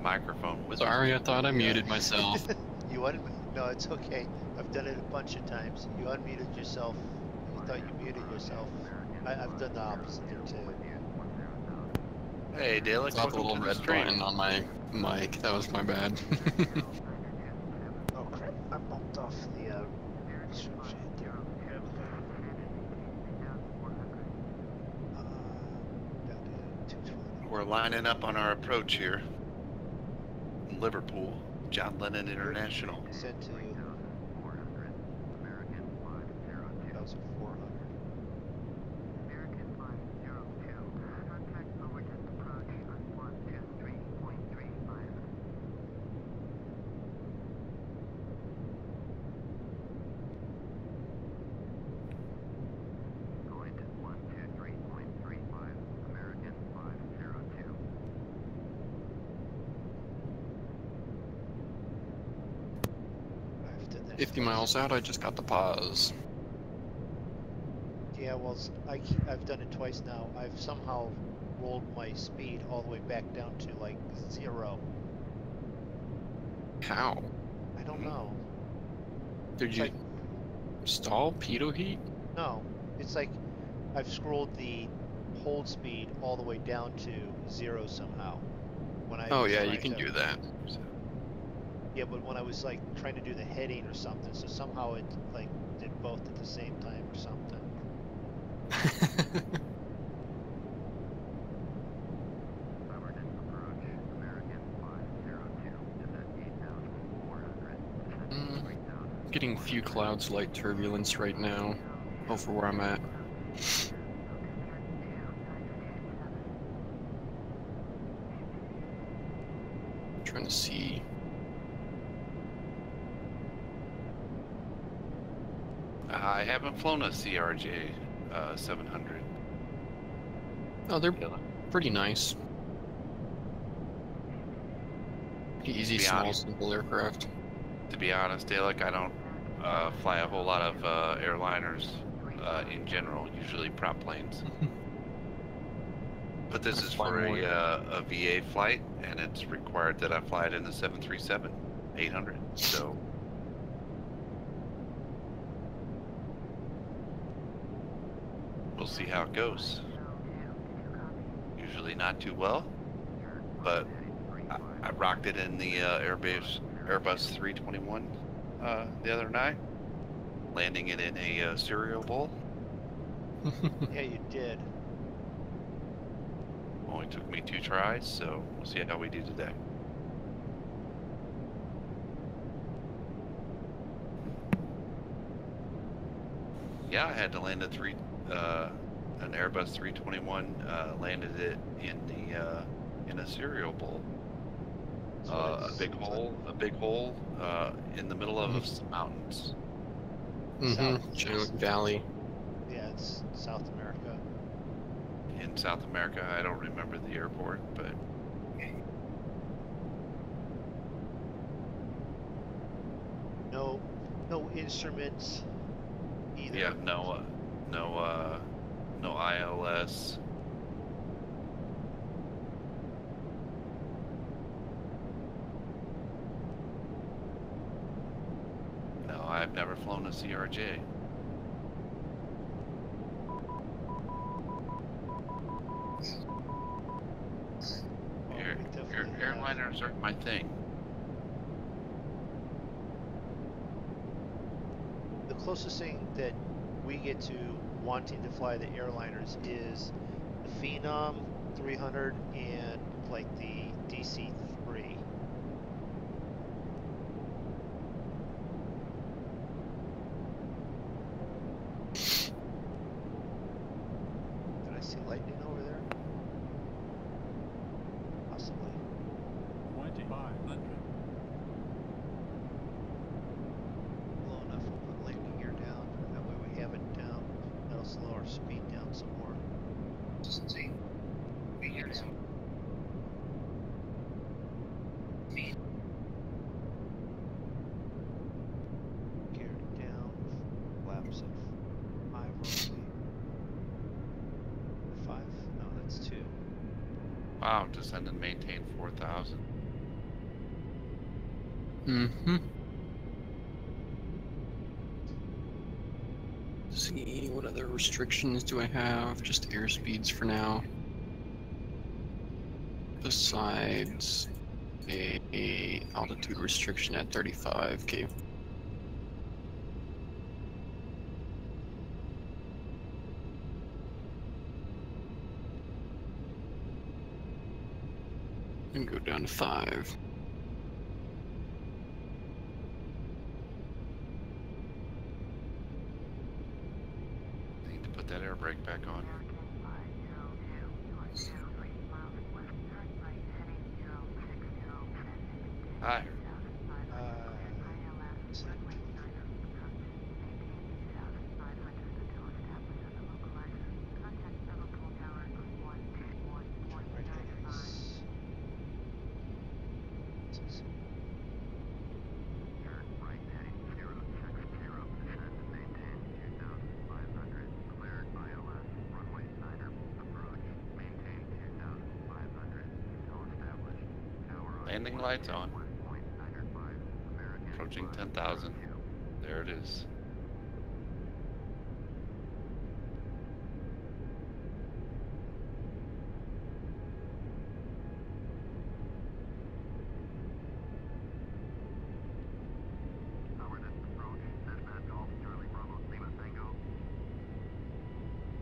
Microphone with
Sorry, I thought I muted myself.
You no, it's okay. I've done it a bunch of times. You unmuted yourself. You thought you muted yourself. I've done the opposite there too.
Hey, Dalek,
Saw the
welcome
little
to the
red
stream.
button on my mic. That was my bad.
Oh crap! I bumped off the restriction there. Down to 220.
We're lining up on our approach here. Liverpool, John Lennon International.
Sent to 1,400. I've done that
50
twice.
miles out, I just got the pause.
Yeah, well, I've done it twice now. I've somehow rolled my speed all the way back down to like 0.
How?
I don't know.
Did
It's
you
like,
stall pitot heat?
no, it's like I've scrolled the hold speed all the way down to 0 somehow. When I
Oh
was
yeah, you
trying
can
to,
do that.
yeah, but when I was like trying to do the heading or something, so somehow it like did both at the same time or something.
Emergent approach, American 502 is at 8,400, descending 3,000.
Getting a few clouds, light turbulence right now over where I'm at. Trying to see.
I haven't flown a CRJ 700.
Oh, they're
Yeah.
pretty nice. Pretty easy,
Be
small,
honest.
simple aircraft.
To be honest, Alec, I don't fly a whole lot of airliners in general, usually prop planes. But this
I
is
fly
for
more.
a VA flight, and it's required that I fly it in the 737-800. So we'll see how it goes. Usually not too well, but I rocked it in the Airbus 321 the other night, landing it in a cereal bowl.
Yeah, you did.
Only took me 2 tries, so we'll see how we do today. Yeah, I had to land an Airbus 321. Landed it in a cereal bowl.
That's what
A big hole in the middle of some mountains.
Chinook Valley.
Yeah, it's South America.
In South America, I don't remember the airport, but
No instruments either.
yeah, no ILS. No, I've never flown a CRJ.
Oh, we definitely have.
Airliners aren't my thing.
The closest thing that we get to wanting to fly the airliners is the Phenom 300 and like the DC-3. Did I see lightning over there? Possibly.
2,500.
Low enough, we'll put landing gear down. That way we have it down. That'll slow our speed down some more. Gear down. Flaps of 5 roughly. 5? No, that's 2.
Wow, descend and maintain 4,000.
See, what other restrictions do I have? Just airspeeds for now. Besides a altitude restriction at 35K. And go down to 5.
Need to put that air brake back on. Hi. Landing lights on. approaching 10,000. There it is.
Tower, this is approach. Dispatch Golf, Charlie Bravo, Lima Tango.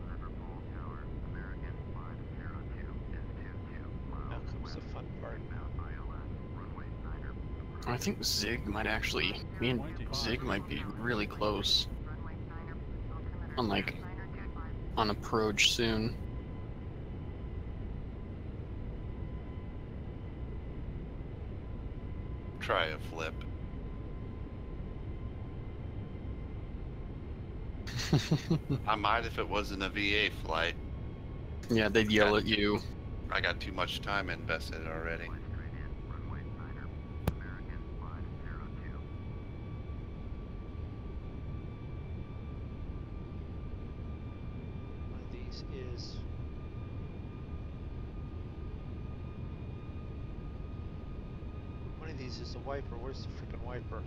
Liverpool Tower, American 502 is 22 miles
Now comes the
west.
fun part.
Inbound ILS, runway 9er.
I think Zig might actually, me and Zig might be really close. On like, on approach soon.
Try a flip. I might if it wasn't a VA flight.
Yeah, they'd yell at you.
I got too much time invested already.
Straight in, runway 9er, American 502.
One of these is the wiper. Where's the freaking wiper?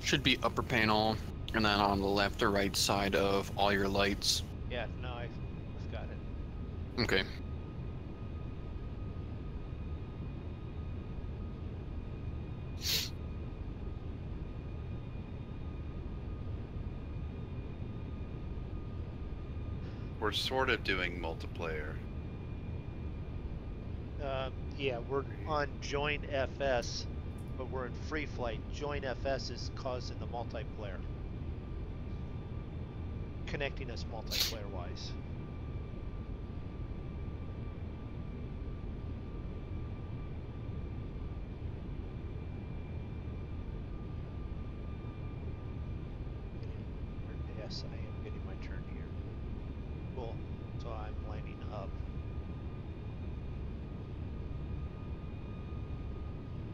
Should be upper panel, and then on the left or right side of all your lights.
Yeah, no, I've got it.
Okay.
We're sort of doing multiplayer.
Yeah, we're on Join FS, but we're in free flight. Join FS is causing the multiplayer. Connecting us multiplayer wise. Yes, I am getting my turn here. Cool. So I'm lining up.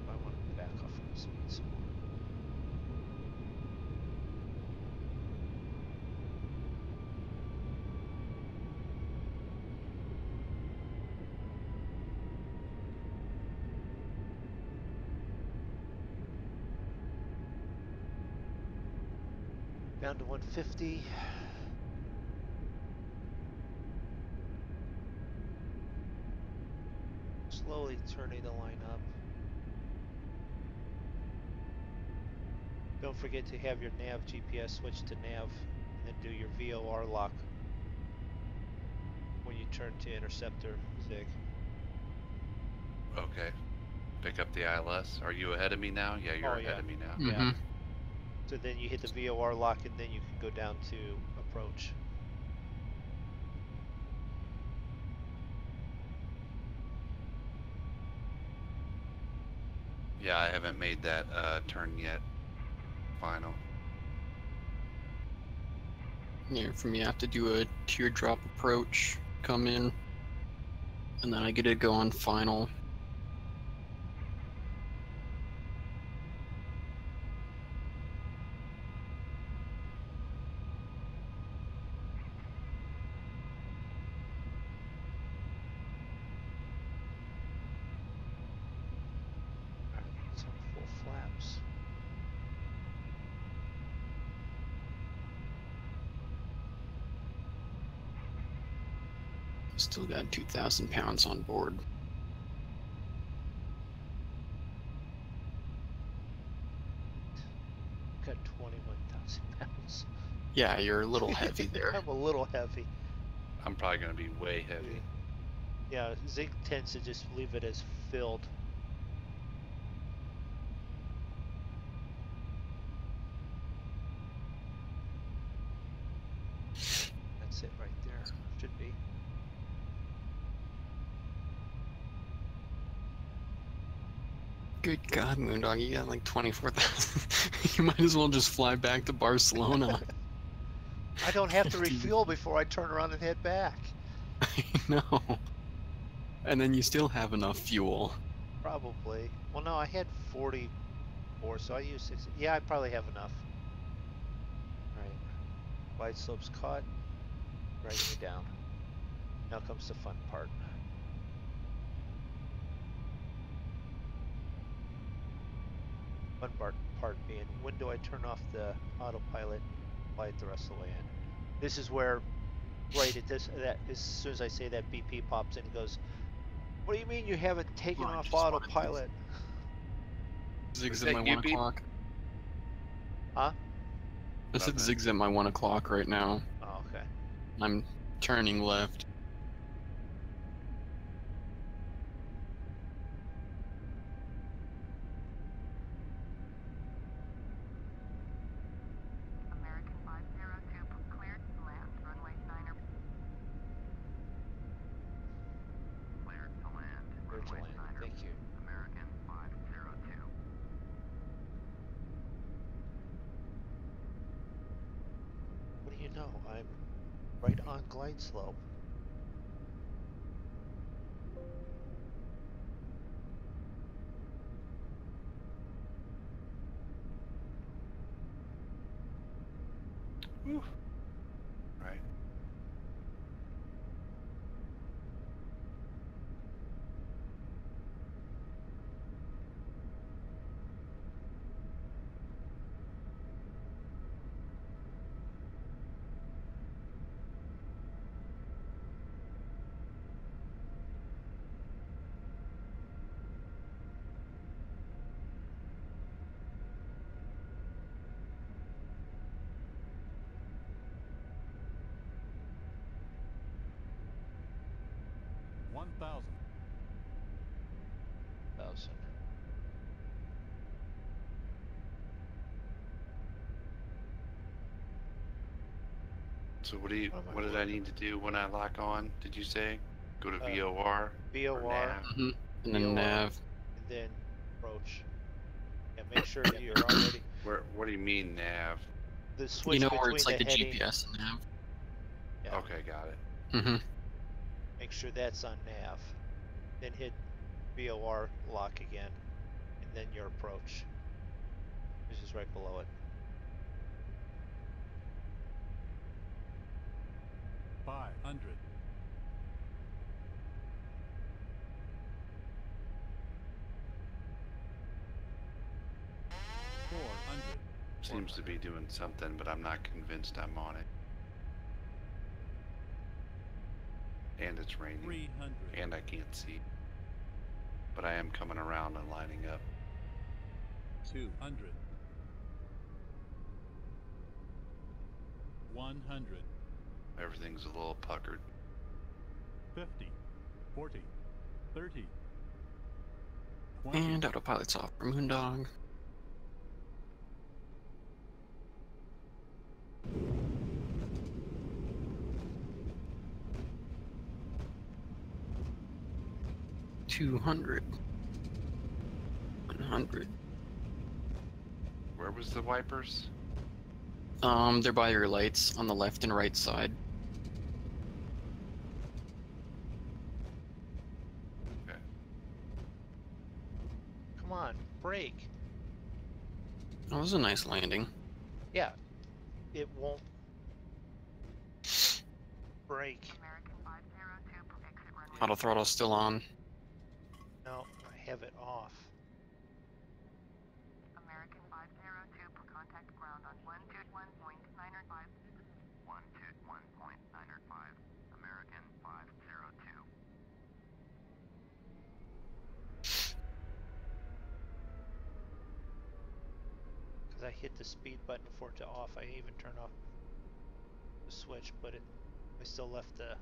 I want to back off from the speed some more. Down to 150. Slowly turning the line up. Don't forget to have your nav GPS switch to nav, and then do your VOR lock when you turn to interceptor, Zig.
Okay. Pick up the ILS. Are you ahead of me now? Yeah, you're
Oh,
ahead
yeah.
of me now.
Mm-hmm.
Yeah. So then you hit the VOR lock, and then you can go down to approach.
Yeah, I haven't made that turn yet. Final.
Yeah, for me, I have to do a teardrop approach, come in, and then I get to go on final.
It's on full flaps.
Still got 2,000 pounds on board.
Got 21,000 pounds.
Yeah, you're a little heavy there.
I'm a little heavy.
I'm probably going to be way heavy.
Yeah, Zig tends to just leave it as filled. That's it right there. Should be.
Good God, MoonDog, you got like 24,000. You might as well just fly back to Barcelona.
I don't have to refuel before I turn around and head back.
I know. And then you still have enough fuel.
Probably. Well, no, I had 44 4, so I use 6. Yeah, I probably have enough. Right. Wide slopes caught. Dragging me down. Now comes the fun part. Fun part being, when do I turn off the autopilot and fly it the rest of the way in? This is where, right at this, that as soon as I say that, BP pops in and goes, "What do you mean you haven't taken
Well, I
off
just wanted to
autopilot?"
Zig's
that
at my
you,
1
Pete?
o'clock.
Huh?
I said
Nothing.
Zig's at my 1 o'clock right now.
Oh, okay.
I'm turning left.
American 502 cleared to land. Runway 9 or cleared to land.
Clear to
Runway
land.
9 or
Thank you.
American 502.
What do you know? I'm right on glide slope.
Whew. Right.
One thousand.
1,000.
So what do you?
What am I
What did I
working
need to do when I lock on? Did you say go to
Uh,
VOR? Or
VOR,
nav?
And then
VOR.
nav.
and then approach. Yeah, make sure that you're already
Where? What do you mean nav?
the switch
You know
between
where it's like
the
the
heading.
GPS and nav.
Yeah,
Okay, got it.
Mm-hmm.
make sure that's on nav. Then hit VOR lock again, and then your approach. This is right below it.
500. 400.
Seems to be doing something, but I'm not convinced I'm on it. And it's raining.
300.
And I can't see. But I am coming around and lining up.
200. 100.
Everything's a little puckered.
50. 40. 30. 20.
And autopilot's off for MoonDog. $200. 100.
Where was the wipers?
They're by your lights on the left and right side.
Okay.
Come on, brake.
That was a nice landing.
Yeah, it won't brake.
American 502 exit runway.
Auto throttle's still on.
No, I have it off.
American 502 contact ground on 121.905. 121.905. American 502.
Because I hit the speed button for it to off. I even turned off the switch, but I still left the.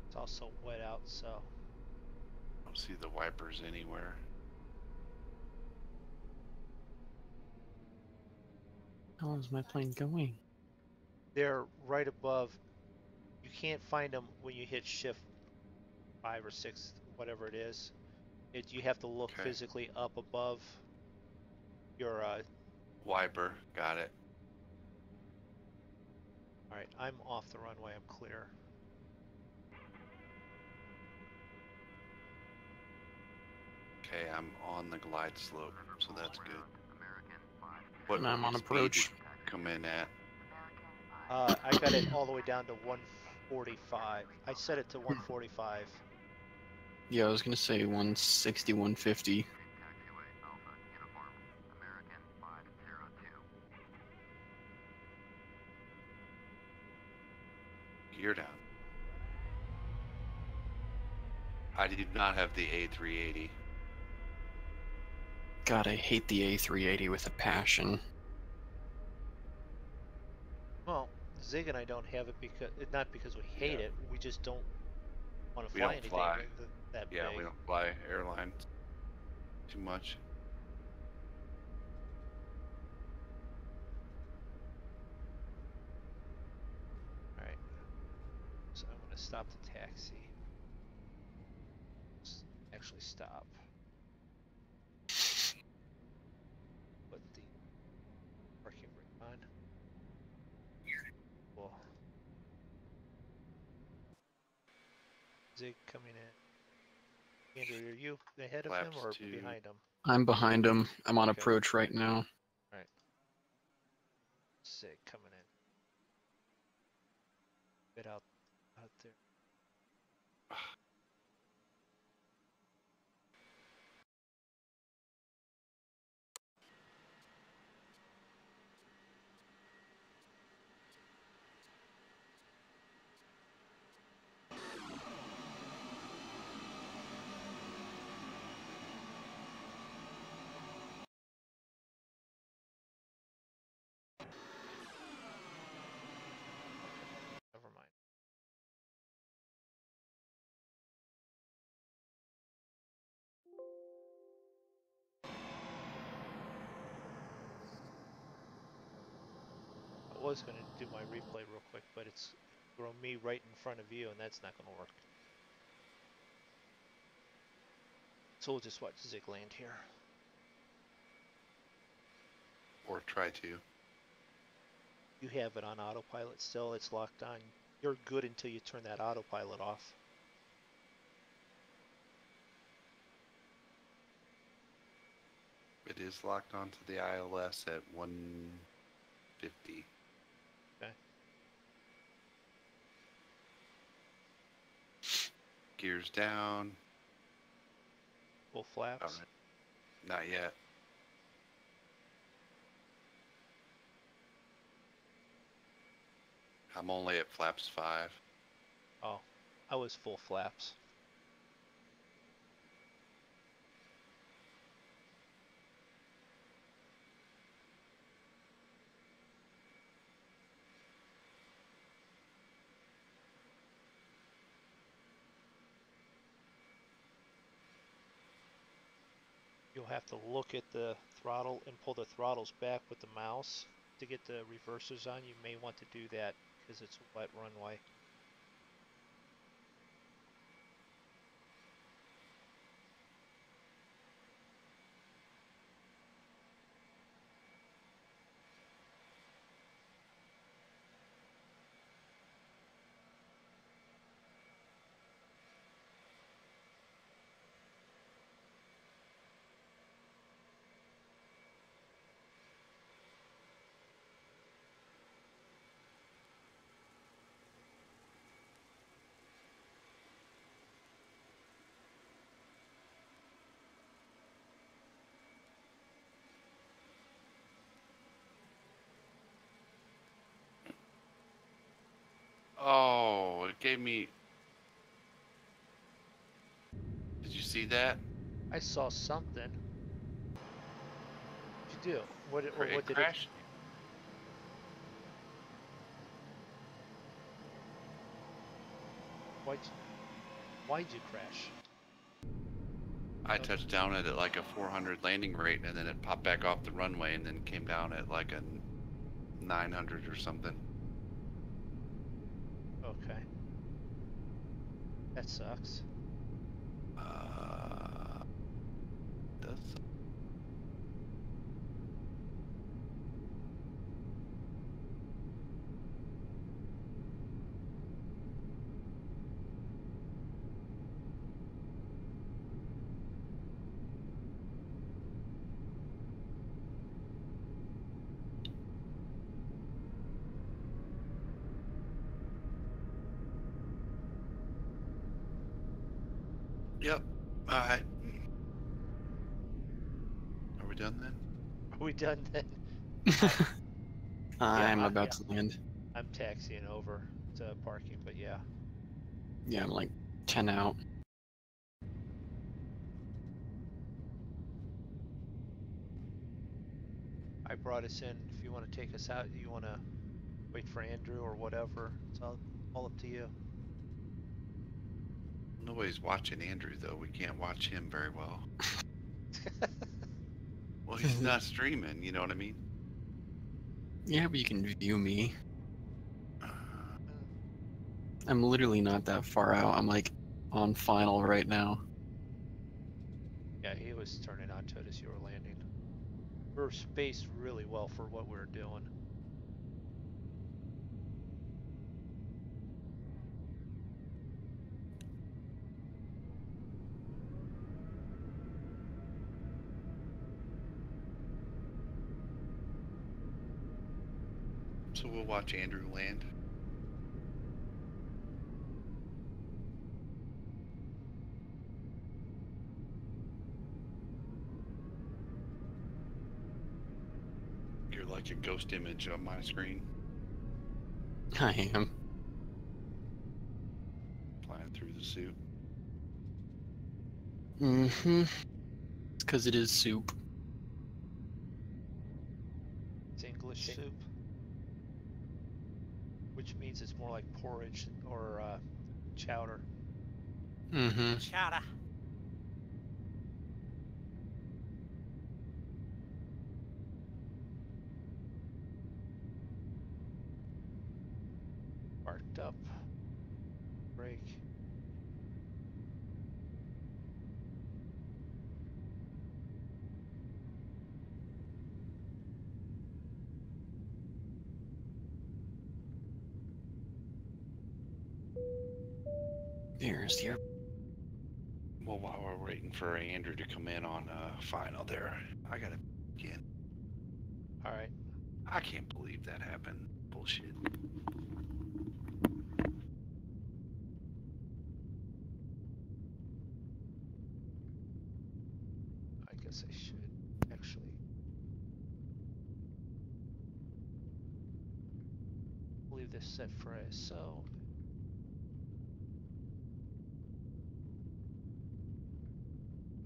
It's also wet out, so.
I don't see the wipers anywhere.
How is my plane going?
They're right above. You can't find them when you hit shift 5 or 6, whatever it is. You have to look
Okay.
physically up above your
Wiper, got it.
All right, I'm off the runway. I'm clear.
Okay, I'm on the glide slope, so that's good. What
And I'm on
speed
approach.
did you come in at?
I got it all the way down to 145. I set it to 145.
Yeah, I was gonna say 160, 150.
Taxiway Alpha Uniform, American 502.
Gear down. I do not have the A380.
God, I hate the A380 with a passion.
Well, Zig and I don't have it because not because we hate
Yeah.
it. We just don't want to
We
fly
don't
anything
fly.
that
Yeah,
big.
we don't fly airlines too much.
All right. So I'm going to stop the taxi. Actually stop. Put the parking brake on. Cool. Zig coming in. Andrew, are you ahead of him
Flaps
or
2.
behind him?
I'm behind him. I'm on
Okay.
approach right now.
Alright. Zig coming in. Bit out there. Never mind. I was going to do my replay real quick, but it's thrown me right in front of you, and that's not going to work. So we'll just watch Zig land here.
Or try to.
You have it on autopilot still. It's locked on. You're good until you turn that autopilot off.
It is locked onto the ILS at 150.
Okay.
Gears down.
Full flaps.
All right. Not yet. I'm only at flaps 5.
Oh, I was full flaps. You'll have to look at the throttle and pull the throttles back with the mouse to get the reversers on. You may want to do that because it's a wet runway.
Oh, it gave me... Did you see that?
I saw something. What'd you do? What
It
did it?
crashed.
Why'd you crash?
I touched down at like a 400 landing rate, and then it popped back off the runway, and then came down at like a 900 or something.
Okay. That sucks.
Does Yep. All right. Are we done then?
Are we done then?
I'm about to land.
I'm taxiing over to parking, but yeah.
Yeah, I'm like 10 out.
I brought us in. If you want to take us out, you want to wait for Andrew or whatever. It's all up to you.
Nobody's watching Andrew though. We can't watch him very well. Well, he's not streaming. You know what I mean?
Yeah, but you can view me.
Uh,
I'm literally not that far out. I'm like on final right now.
Yeah, he was turning on to it as you were landing. We're spaced really well for what we're doing.
so we'll watch Andrew land. You're like a ghost image on my screen,
I am.
flying through the soup.
Mm-hmm. It's because it is soup.
It's English soup, which means it's more like porridge or chowder.
Mm-hmm.
Chowder.
Parked up. Brake.
There's the
Well, while we're waiting for Andrew to come in on final there, I gotta begin.
All right.
I can't believe that happened. Bullshit.
I guess I should actually leave this set for ISO.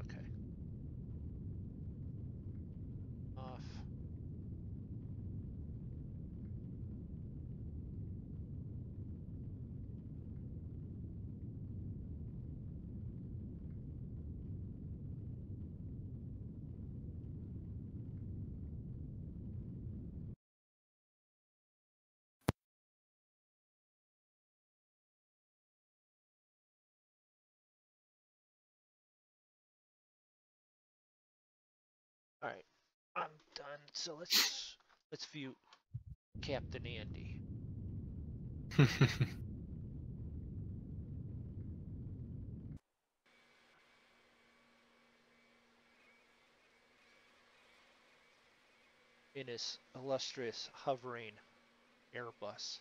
Okay. Off. All right. I'm done. So let's view Captain Andy. In his illustrious hovering Airbus.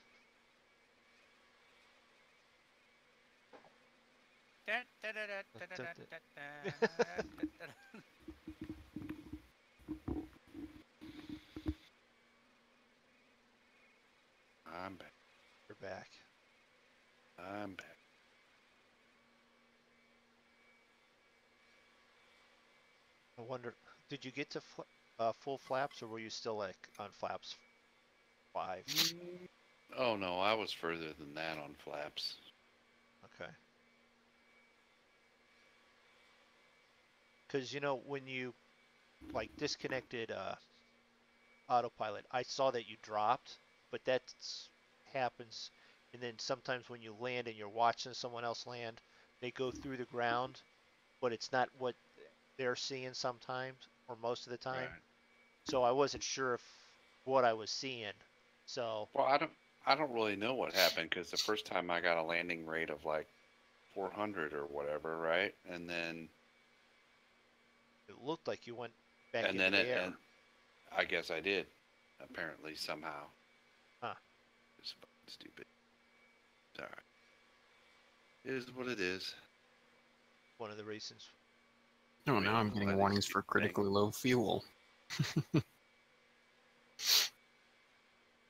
I'm back.
You're back.
I'm back.
I wonder, did you get to full flaps, or were you still like on flaps 5?
Oh no, I was further than that on flaps.
Okay. Because you know when you like disconnected autopilot, I saw that you dropped, but that happens. And then sometimes when you land and you're watching someone else land, they go through the ground, but it's not what they're seeing sometimes or most of the time.
Right.
So I wasn't sure if what I was seeing. So
Well, I don't really know what happened because the first time I got a landing rate of like 400 or whatever, right? And then
it looked like you went back
and
into
then
the air.
and I guess I did. Apparently, somehow.
Huh.
It's fucking stupid. It's all right. It is what it is.
one of the reasons.
Oh, now I'm
I
getting
think
warnings
it's
for
a good
critically low fuel.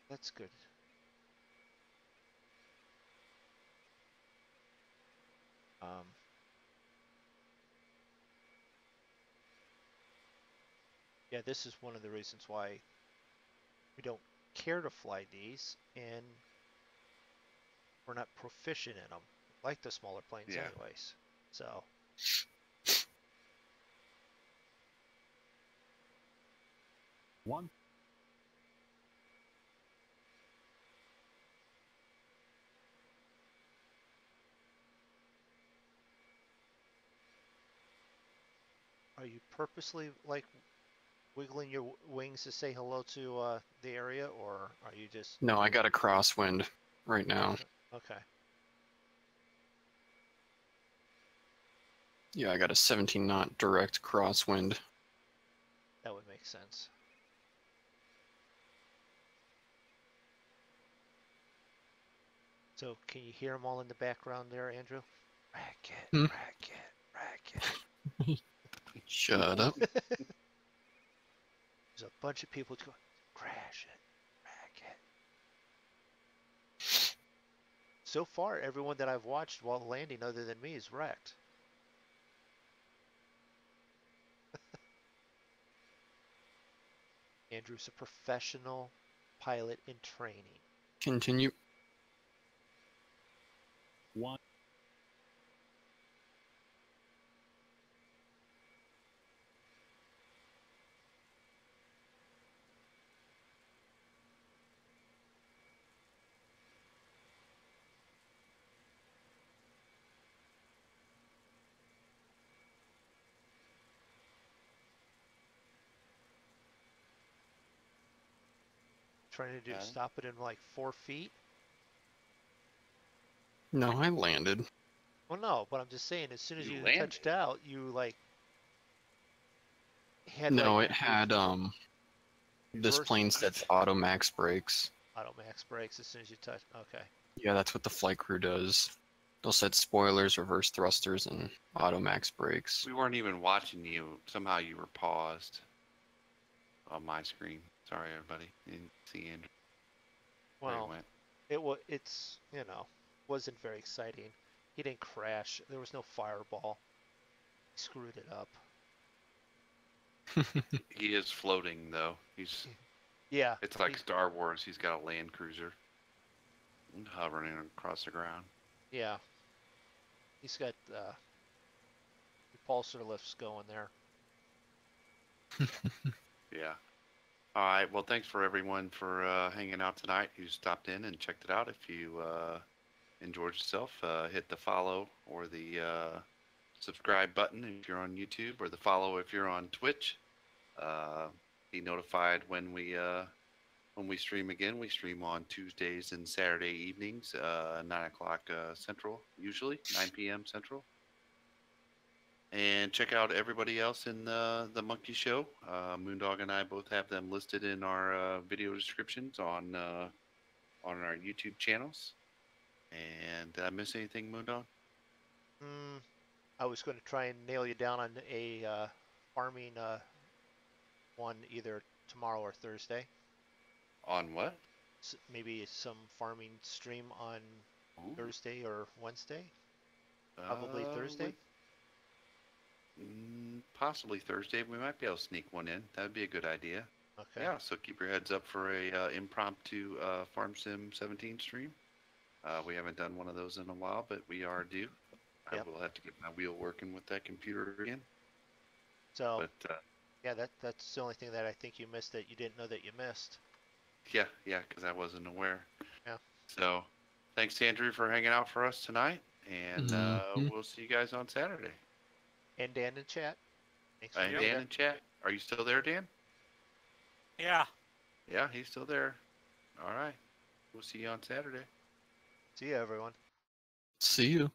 That's good. Yeah, this is one of the reasons why we don't care to fly these, and we're not proficient in them, like the smaller planes
Yeah.
anyways. So,
One.
are you purposely like wiggling your wings to say hello to the area, or are you just
No, I got a crosswind right now.
okay?
Yeah, I got a 17 knot direct crosswind.
That would make sense. So, can you hear them all in the background there, Andrew? Racket,
Hmm?
racket, racket.
Shut up.
There's a bunch of people going, crash it, racket. So far, everyone that I've watched while landing, other than me, is wrecked. Andrew's a professional pilot in training.
Continue.
One.
Trying to do
Got it.
stop it in like 4 feet.
No, I landed.
Well, no, but I'm just saying, as soon as
You
you
landed.
touched out, you like had
No,
like
it had this
reverse
plane sets auto max brakes.
auto max brakes as soon as you touch. Okay.
Yeah, that's what the flight crew does. They'll set spoilers, reverse thrusters, and auto max brakes.
We weren't even watching you. Somehow you were paused on my screen. Sorry, everybody. Didn't see Andrew. Where he
Well,
went.
it's wasn't very exciting. He didn't crash. There was no fireball. He screwed it up.
He is floating though. He's.
Yeah.
It's like Star Wars. He's got a land cruiser hovering across the ground.
Yeah. He's got repulsor lifts going there.
Yeah. All right. Well, thanks for everyone for hanging out tonight who stopped in and checked it out. If you enjoyed yourself, hit the follow or the subscribe button if you're on YouTube, or the follow if you're on Twitch. Be notified when we stream again. We stream on Tuesdays and Saturday evenings, 9 o'clock Central, usually 9 p.m. Central. And check out everybody else in the Monkey Show. MoonDog and I both have them listed in our video descriptions on our YouTube channels. And did I miss anything, MoonDog?
I was going to try and nail you down on a farming one either tomorrow or Thursday.
On what?
Maybe some farming stream on Thursday or Wednesday. Probably Thursday.
Possibly Thursday. We might be able to sneak one in. That'd be a good idea.
Okay.
Yeah, so keep your heads up for a impromptu Farm Sim 17 stream. We haven't done one of those in a while, but we are due.
Yep.
I will have to get my wheel working with that computer again.
So,
but
yeah, that's the only thing that I think you missed that you didn't know that you missed.
Yeah, because I wasn't aware.
Yeah.
So, thanks, Andrew, for hanging out for us tonight, and we'll see you guys on Saturday.
And Dan in chat. Thanks for
And Dan in chat. Are you still there, Dan?
Yeah.
Yeah, he's still there. All right. We'll see you on Saturday.
See you, everyone.
See you.